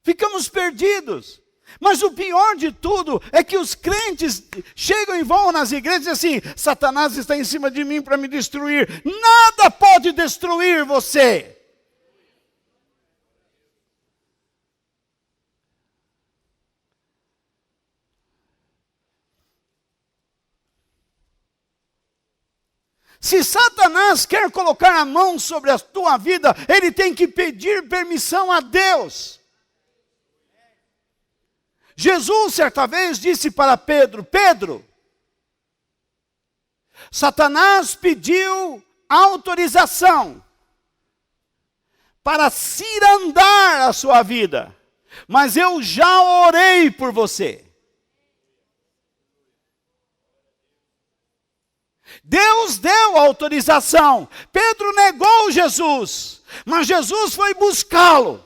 ficamos perdidos. Mas o pior de tudo é que os crentes chegam e vão nas igrejas e dizem assim: Satanás está em cima de mim para me destruir. Nada pode destruir você. Se Satanás quer colocar a mão sobre a tua vida, ele tem que pedir permissão a Deus. Jesus, certa vez, disse para Pedro: Pedro, Satanás pediu autorização para cirandar a sua vida, mas eu já orei por você. Deus deu autorização. Pedro negou Jesus, mas Jesus foi buscá-lo.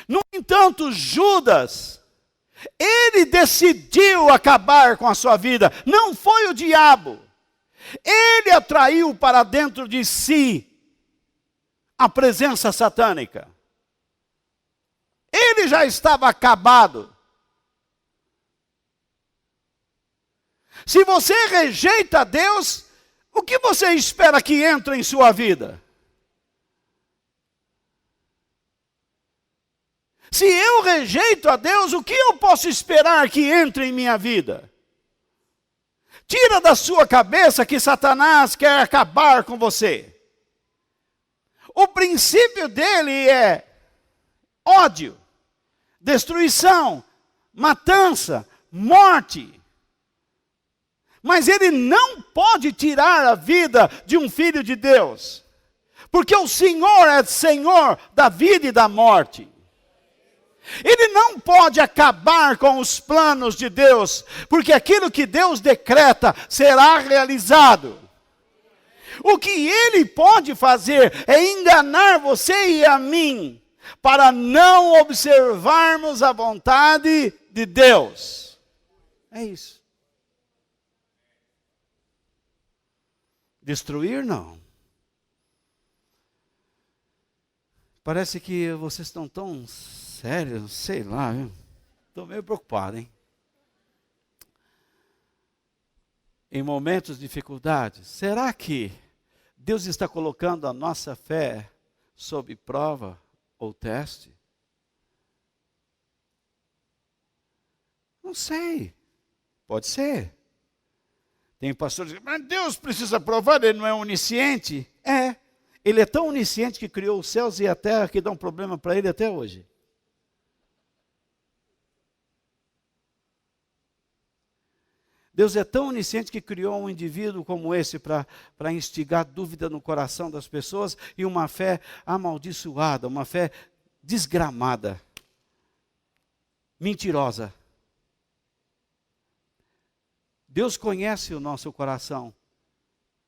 No entanto, Judas, ele decidiu acabar com a sua vida. Não foi o diabo. Ele atraiu para dentro de si a presença satânica. Ele já estava acabado. Se você rejeita Deus, o que você espera que entre em sua vida? Se eu rejeito a Deus, o que eu posso esperar que entre em minha vida? Tira da sua cabeça que Satanás quer acabar com você. O princípio dele é ódio, destruição, matança, morte. Mas ele não pode tirar a vida de um filho de Deus, porque o Senhor é Senhor da vida e da morte. Ele não pode acabar com os planos de Deus, porque aquilo que Deus decreta será realizado. O que ele pode fazer é enganar você e a mim, para não observarmos a vontade de Deus. É isso. Destruir, não. Parece que vocês estão tão sérios, sei lá, estou meio preocupado, hein? Em momentos de dificuldade, será que Deus está colocando a nossa fé sob prova ou teste? Não sei, pode ser. Tem pastores que dizem: mas Deus precisa provar, ele não é onisciente. É, ele é tão onisciente que criou os céus e a terra que dão problema para ele até hoje. Deus é tão onisciente que criou um indivíduo como esse para instigar dúvida no coração das pessoas e uma fé amaldiçoada, uma fé desgramada, mentirosa. Deus conhece o nosso coração.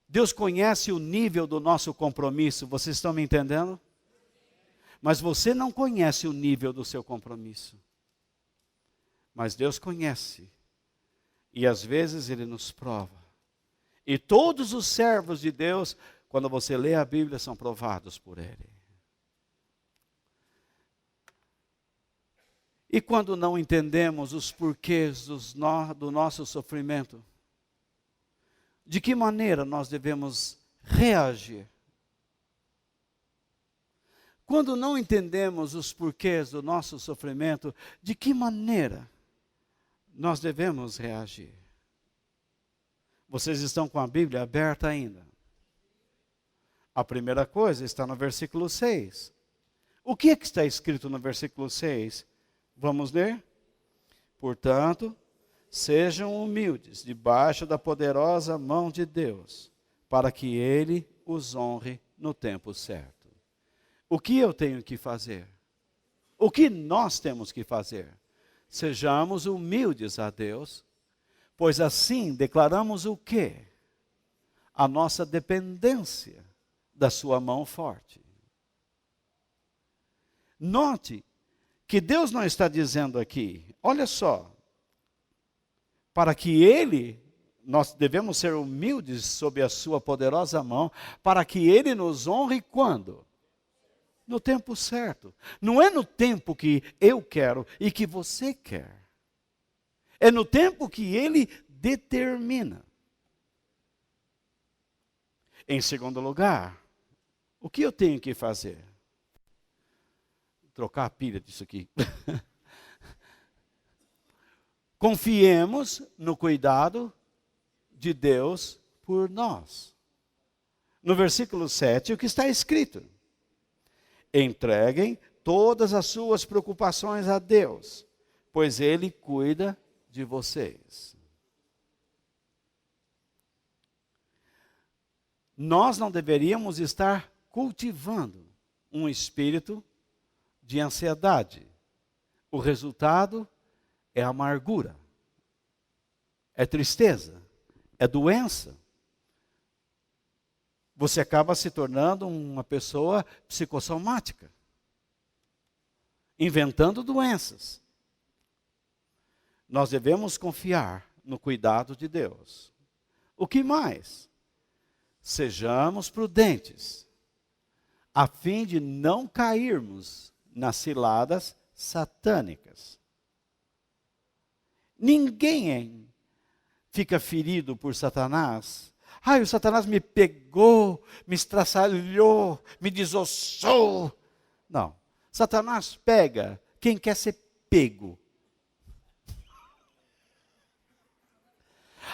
Deus conhece o nível do nosso compromisso. Vocês estão me entendendo? Mas você não conhece o nível do seu compromisso. Mas Deus conhece. E às vezes Ele nos prova. E todos os servos de Deus, quando você lê a Bíblia, são provados por Ele. E quando não entendemos os porquês do nosso sofrimento, de que maneira nós devemos reagir? Quando não entendemos os porquês do nosso sofrimento, de que maneira nós devemos reagir? Vocês estão com a Bíblia aberta ainda? A primeira coisa está no versículo 6. O que é que está escrito no versículo 6? Vamos ler? Portanto, sejam humildes debaixo da poderosa mão de Deus, para que Ele os honre no tempo certo. O que eu tenho que fazer? O que nós temos que fazer? Sejamos humildes a Deus, pois assim declaramos o quê? A nossa dependência da sua mão forte. Note que Deus não está dizendo aqui, olha só, para que nós devemos ser humildes sob a sua poderosa mão, para que Ele nos honre quando? No tempo certo. Não é no tempo que eu quero e que você quer. É no tempo que Ele determina. Em segundo lugar, o que eu tenho que fazer? Trocar a pilha disso aqui. Confiemos no cuidado de Deus por nós. No versículo 7, o que está escrito? Entreguem todas as suas preocupações a Deus, pois Ele cuida de vocês. Nós não deveríamos estar cultivando um espírito de ansiedade. O resultado é amargura, é tristeza, é doença. Você acaba se tornando uma pessoa psicossomática, inventando doenças. Nós devemos confiar no cuidado de Deus. O que mais? Sejamos prudentes, a fim de não cairmos nas ciladas satânicas. Ninguém fica ferido por Satanás. Ai, o Satanás me pegou, me estraçalhou, me desossou. Não, Satanás pega quem quer ser pego.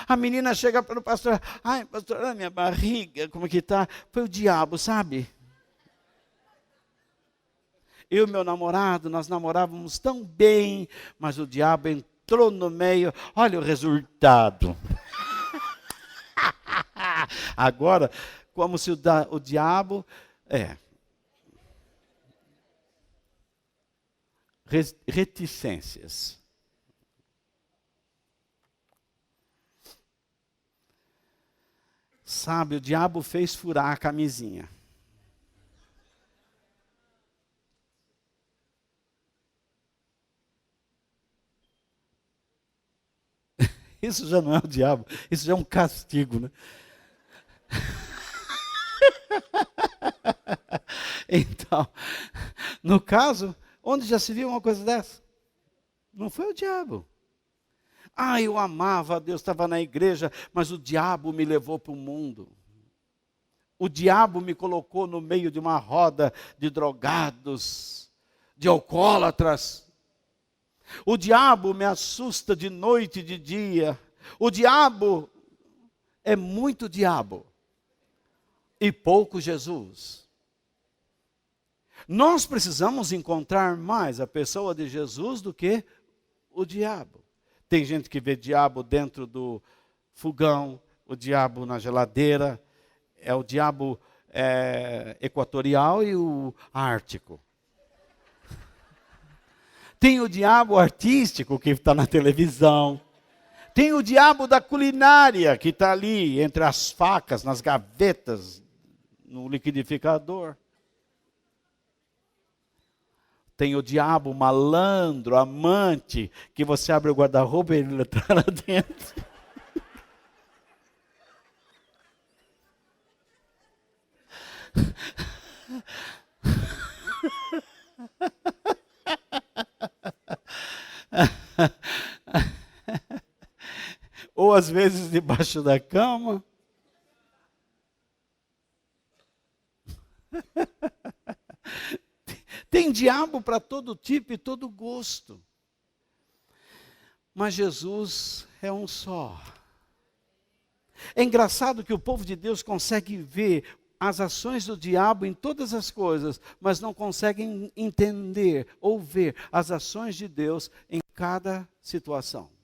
A menina chega para o pastor, ai, pastor, olha a minha barriga, como que está? Foi o diabo, sabe? Eu e meu namorado, nós namorávamos tão bem, mas o diabo entrou no meio, olha o resultado. Agora, como se o diabo... reticências. Sabe, o diabo fez furar a camisinha. Isso já não é o diabo, isso já é um castigo, né? Então, no caso, onde já se viu uma coisa dessa? Não foi o diabo. Ah, eu amava a Deus, estava na igreja, mas o diabo me levou para o mundo. O diabo me colocou no meio de uma roda de drogados, de alcoólatras. O diabo me assusta de noite e de dia. O diabo é muito diabo e pouco Jesus. Nós precisamos encontrar mais a pessoa de Jesus do que o diabo. Tem gente que vê diabo dentro do fogão, o diabo na geladeira, é o diabo equatorial e o ártico. Tem o diabo artístico que está na televisão. Tem o diabo da culinária, que está ali entre as facas, nas gavetas, no liquidificador. Tem o diabo malandro, amante, que você abre o guarda-roupa e ele está lá dentro. Ou às vezes debaixo da cama. Tem diabo para todo tipo e todo gosto. Mas Jesus é um só. É engraçado que o povo de Deus consegue ver as ações do diabo em todas as coisas, mas não conseguem entender ou ver as ações de Deus em cada situação.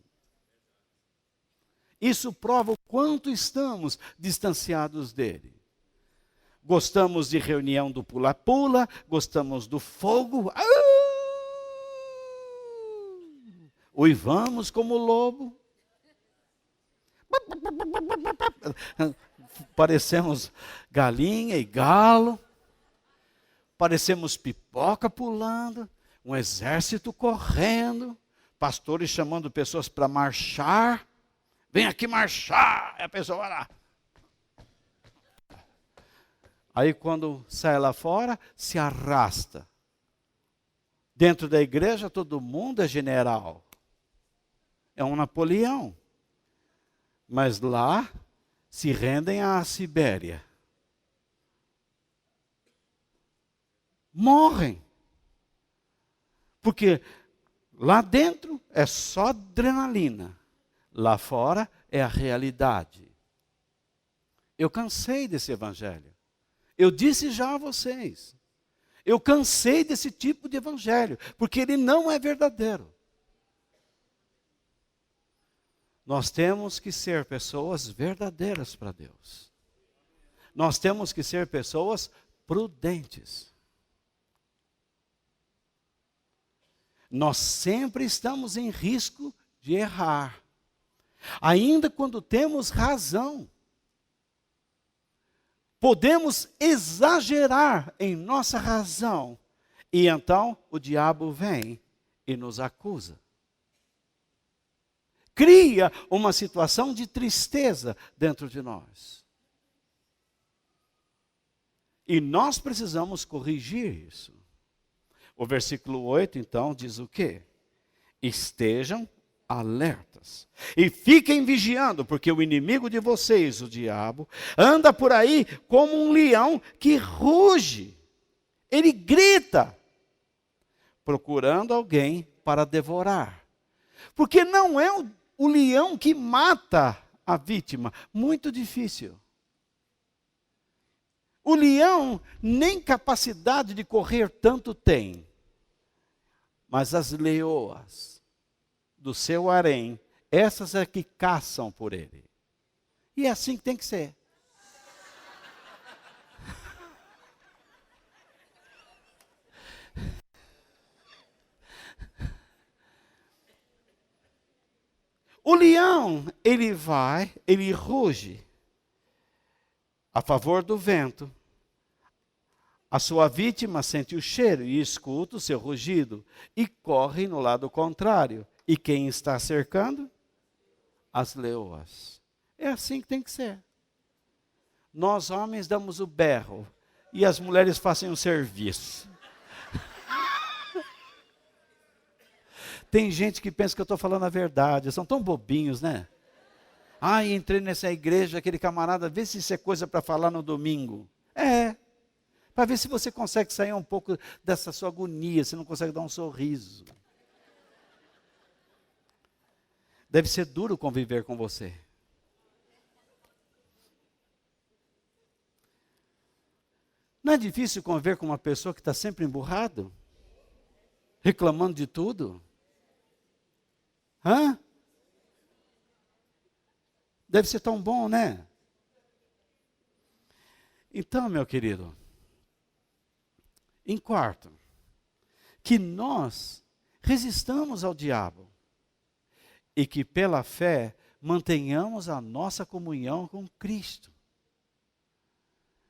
Isso prova o quanto estamos distanciados dele. Gostamos de reunião do pula-pula, gostamos do fogo. Uivamos como lobo. Parecemos galinha e galo. Parecemos pipoca pulando. Um exército correndo. Pastores chamando pessoas para marchar. Vem aqui marchar. E a pessoa vai lá. Aí quando sai lá fora, se arrasta. Dentro da igreja todo mundo é general. É um Napoleão. Mas lá se rendem à Sibéria. Morrem. Porque lá dentro é só adrenalina. Lá fora é a realidade. Eu cansei desse evangelho. Eu disse já a vocês. Eu cansei desse tipo de evangelho, porque ele não é verdadeiro. Nós temos que ser pessoas verdadeiras para Deus. Nós temos que ser pessoas prudentes. Nós sempre estamos em risco de errar. Ainda quando temos razão. Podemos exagerar em nossa razão. E então o diabo vem e nos acusa. Cria uma situação de tristeza dentro de nós. E nós precisamos corrigir isso. O versículo 8, então, diz o quê? Estejam alertas. E fiquem vigiando, porque o inimigo de vocês, o diabo, anda por aí como um leão que ruge. Ele grita, procurando alguém para devorar. Porque não é o leão que mata a vítima. Muito difícil. O leão nem capacidade de correr tanto tem. Mas as leoas do seu harém, essas é que caçam por ele. E é assim que tem que ser. O leão, ele vai, ele ruge a favor do vento. A sua vítima sente o cheiro e escuta o seu rugido e corre no lado contrário. E quem está cercando? As leoas. É assim que tem que ser. Nós homens damos o berro e as mulheres fazem o serviço. Tem gente que pensa que eu estou falando a verdade, são tão bobinhos, né? Ah, entrei nessa igreja, aquele camarada, vê se isso é coisa para falar no domingo. É, para ver se você consegue sair um pouco dessa sua agonia, se não consegue dar um sorriso. Deve ser duro conviver com você. Não é difícil conviver com uma pessoa que está sempre emburrado? Reclamando de tudo? Hã? Deve ser tão bom, né? Então, meu querido, em quarto, que nós resistamos ao diabo e que pela fé mantenhamos a nossa comunhão com Cristo.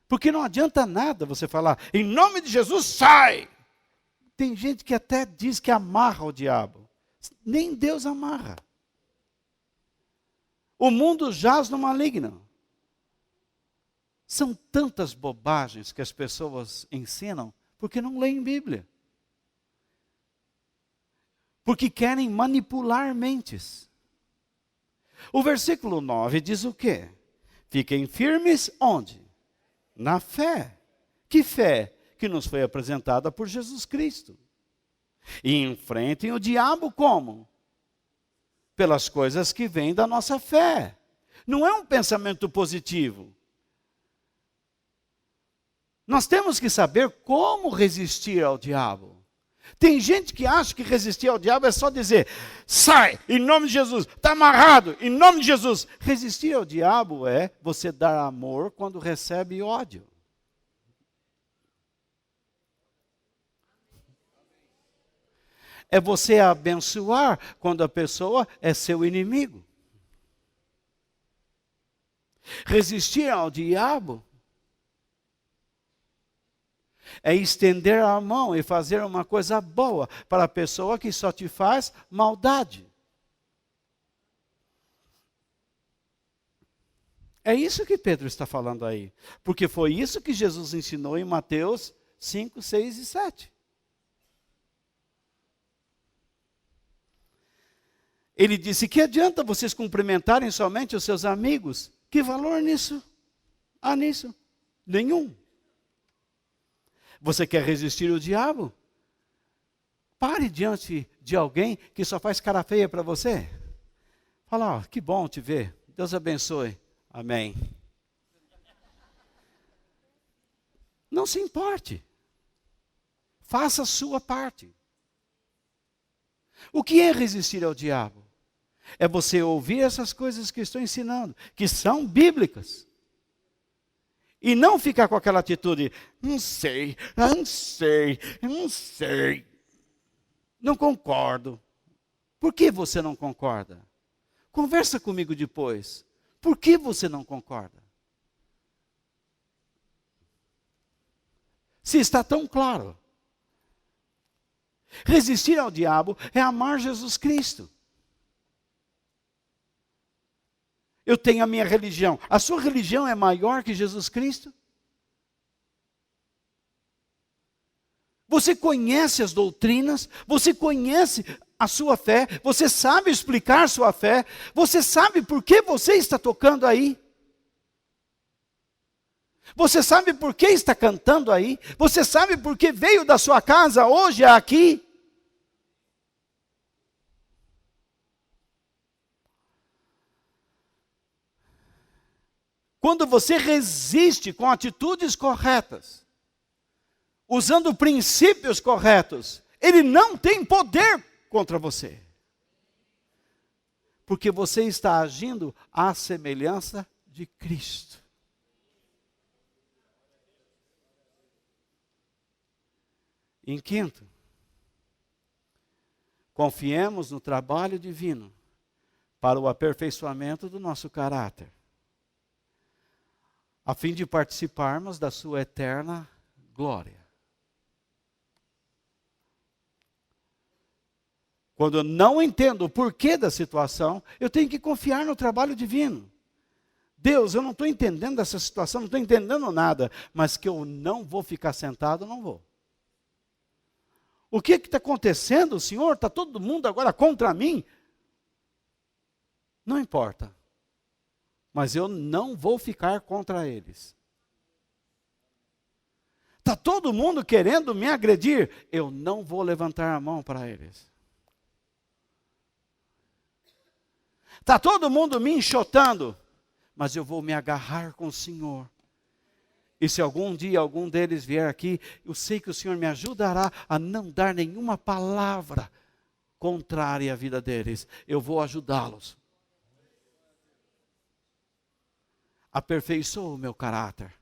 Porque não adianta nada você falar, em nome de Jesus, sai! Tem gente que até diz que amarra o diabo. Nem Deus amarra. O mundo jaz no maligno. São tantas bobagens que as pessoas ensinam porque não leem Bíblia. Porque querem manipular mentes. O versículo 9 diz o quê? Fiquem firmes onde? Na fé. Que fé? Que nos foi apresentada por Jesus Cristo. E enfrentem o diabo como? Pelas coisas que vêm da nossa fé. Não é um pensamento positivo. Nós temos que saber como resistir ao diabo. Tem gente que acha que resistir ao diabo é só dizer, sai, em nome de Jesus, está amarrado, em nome de Jesus. Resistir ao diabo é você dar amor quando recebe ódio. É você abençoar quando a pessoa é seu inimigo. Resistir ao diabo é estender a mão e fazer uma coisa boa para a pessoa que só te faz maldade. É isso que Pedro está falando aí. Porque foi isso que Jesus ensinou em Mateus 5, 6 e 7. Ele disse, que adianta vocês cumprimentarem somente os seus amigos? Que valor nisso? Há nisso? Nenhum. Você quer resistir ao diabo? Pare diante de alguém que só faz cara feia para você. Fala, que bom te ver. Deus abençoe. Amém. Não se importe. Faça a sua parte. O que é resistir ao diabo? É você ouvir essas coisas que estou ensinando, que são bíblicas. E não ficar com aquela atitude, não sei, não concordo. Por que você não concorda? Conversa comigo depois. Por que você não concorda? Se está tão claro. Resistir ao diabo é amar Jesus Cristo. Eu tenho a minha religião. A sua religião é maior que Jesus Cristo? Você conhece as doutrinas? Você conhece a sua fé? Você sabe explicar sua fé? Você sabe por que você está tocando aí? Você sabe por que está cantando aí? Você sabe por que veio da sua casa hoje aqui? Quando você resiste com atitudes corretas, usando princípios corretos, ele não tem poder contra você. Porque você está agindo à semelhança de Cristo. Em quinto, confiemos no trabalho divino para o aperfeiçoamento do nosso caráter, a fim de participarmos da sua eterna glória. Quando eu não entendo o porquê da situação, eu tenho que confiar no trabalho divino. Deus, eu não estou entendendo essa situação, não estou entendendo nada, mas que eu não vou ficar sentado, não vou. O que está acontecendo, Senhor? Está todo mundo agora contra mim? Não importa. Mas eu não vou ficar contra eles. Está todo mundo querendo me agredir, eu não vou levantar a mão para eles. Está todo mundo me enxotando, mas eu vou me agarrar com o Senhor. E se algum dia algum deles vier aqui, eu sei que o Senhor me ajudará a não dar nenhuma palavra contrária à vida deles. Eu vou ajudá-los. Aperfeiçoa o meu caráter.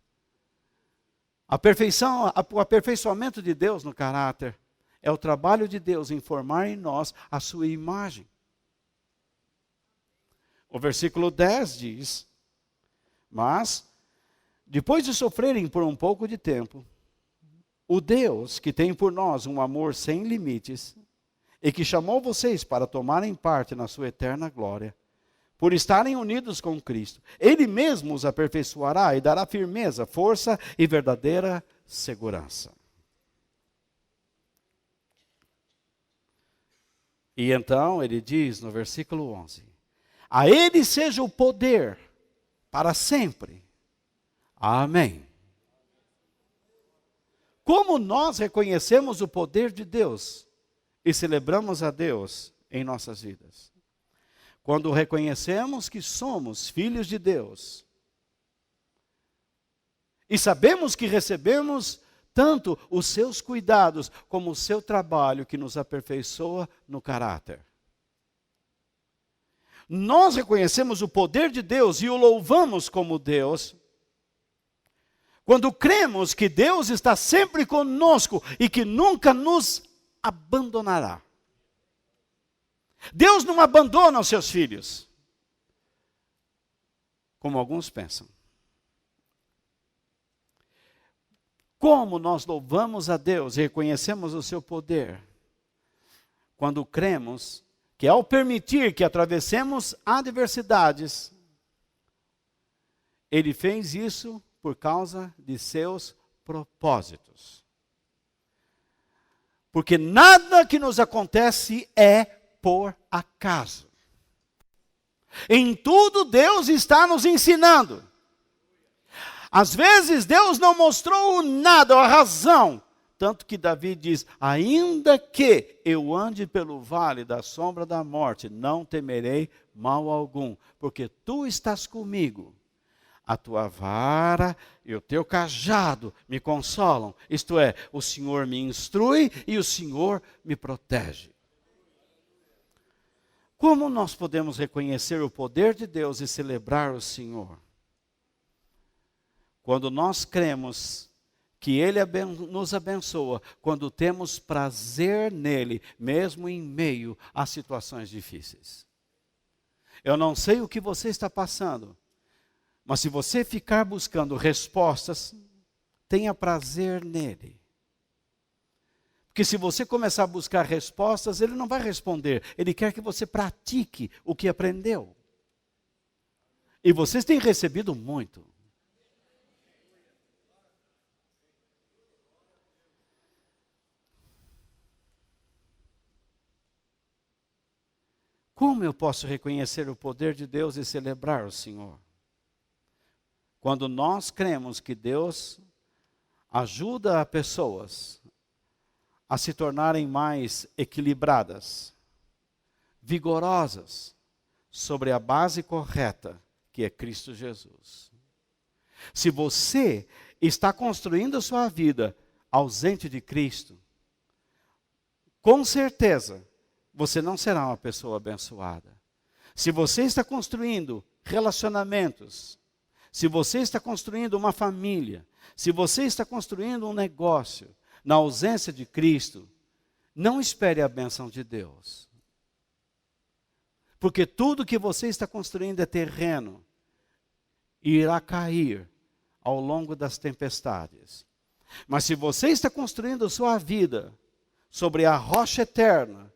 O aperfeiçoamento de Deus no caráter é o trabalho de Deus em formar em nós a sua imagem. O versículo 10 diz: mas, depois de sofrerem por um pouco de tempo, o Deus que tem por nós um amor sem limites e que chamou vocês para tomarem parte na sua eterna glória, por estarem unidos com Cristo, Ele mesmo os aperfeiçoará e dará firmeza, força e verdadeira segurança. E então ele diz no versículo 11: a Ele seja o poder para sempre. Amém. Como nós reconhecemos o poder de Deus e celebramos a Deus em nossas vidas? Quando reconhecemos que somos filhos de Deus e sabemos que recebemos tanto os seus cuidados como o seu trabalho que nos aperfeiçoa no caráter. Nós reconhecemos o poder de Deus e o louvamos como Deus quando cremos que Deus está sempre conosco e que nunca nos abandonará. Deus não abandona os seus filhos, como alguns pensam. Como nós louvamos a Deus e reconhecemos o seu poder, quando cremos que ao permitir que atravessemos adversidades, Ele fez isso por causa de seus propósitos. Porque nada que nos acontece é por acaso. Em tudo Deus está nos ensinando. Às vezes Deus não mostrou nada, a razão. Tanto que Davi diz: ainda que eu ande pelo vale da sombra da morte, não temerei mal algum, porque tu estás comigo. A tua vara e o teu cajado me consolam. Isto é, o Senhor me instrui e o Senhor me protege. Como nós podemos reconhecer o poder de Deus e celebrar o Senhor? Quando nós cremos que Ele nos abençoa, quando temos prazer nele, mesmo em meio a situações difíceis. Eu não sei o que você está passando, mas se você ficar buscando respostas, tenha prazer nele. Porque se você começar a buscar respostas, Ele não vai responder. Ele quer que você pratique o que aprendeu. E vocês têm recebido muito. Como eu posso reconhecer o poder de Deus e celebrar o Senhor? Quando nós cremos que Deus ajuda as pessoas a se tornarem mais equilibradas, vigorosas, sobre a base correta, que é Cristo Jesus. Se você está construindo a sua vida ausente de Cristo, com certeza, você não será uma pessoa abençoada. Se você está construindo relacionamentos, se você está construindo uma família, se você está construindo um negócio, na ausência de Cristo, não espere a bênção de Deus. Porque tudo que você está construindo é terreno e irá cair ao longo das tempestades. Mas se você está construindo sua vida sobre a rocha eterna,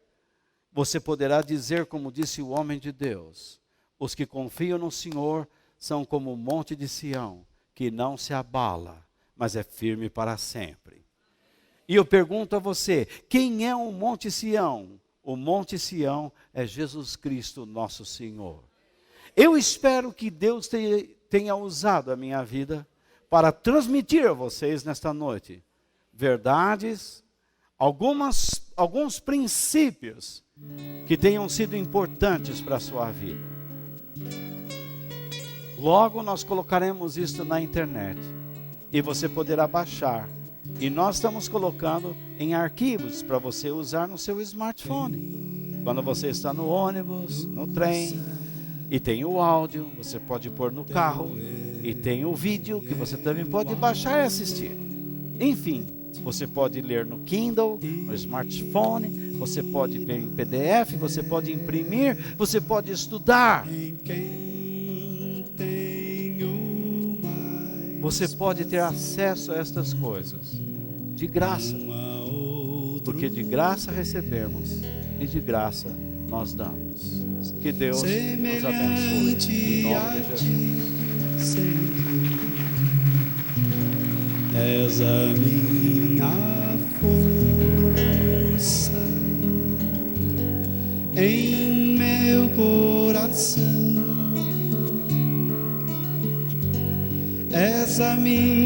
você poderá dizer, como disse o homem de Deus: os que confiam no Senhor são como o monte de Sião, que não se abala, mas é firme para sempre. E eu pergunto a você, quem é o Monte Sião? O Monte Sião é Jesus Cristo, nosso Senhor. Eu espero que Deus tenha usado a minha vida para transmitir a vocês nesta noite verdades, alguns princípios que tenham sido importantes para a sua vida. Logo nós colocaremos isso na internet e você poderá baixar. E nós estamos colocando em arquivos para você usar no seu smartphone. Quando você está no ônibus, no trem, e tem o áudio, você pode pôr no carro, e tem o vídeo que você também pode baixar e assistir. Enfim, você pode ler no Kindle, no smartphone, Você pode ver em PDF, você pode imprimir, você pode estudar. Você pode ter acesso a estas coisas de graça, porque de graça recebemos e de graça nós damos. Que Deus nos abençoe em nome de Jesus. És a minha força em meu coração, és a minha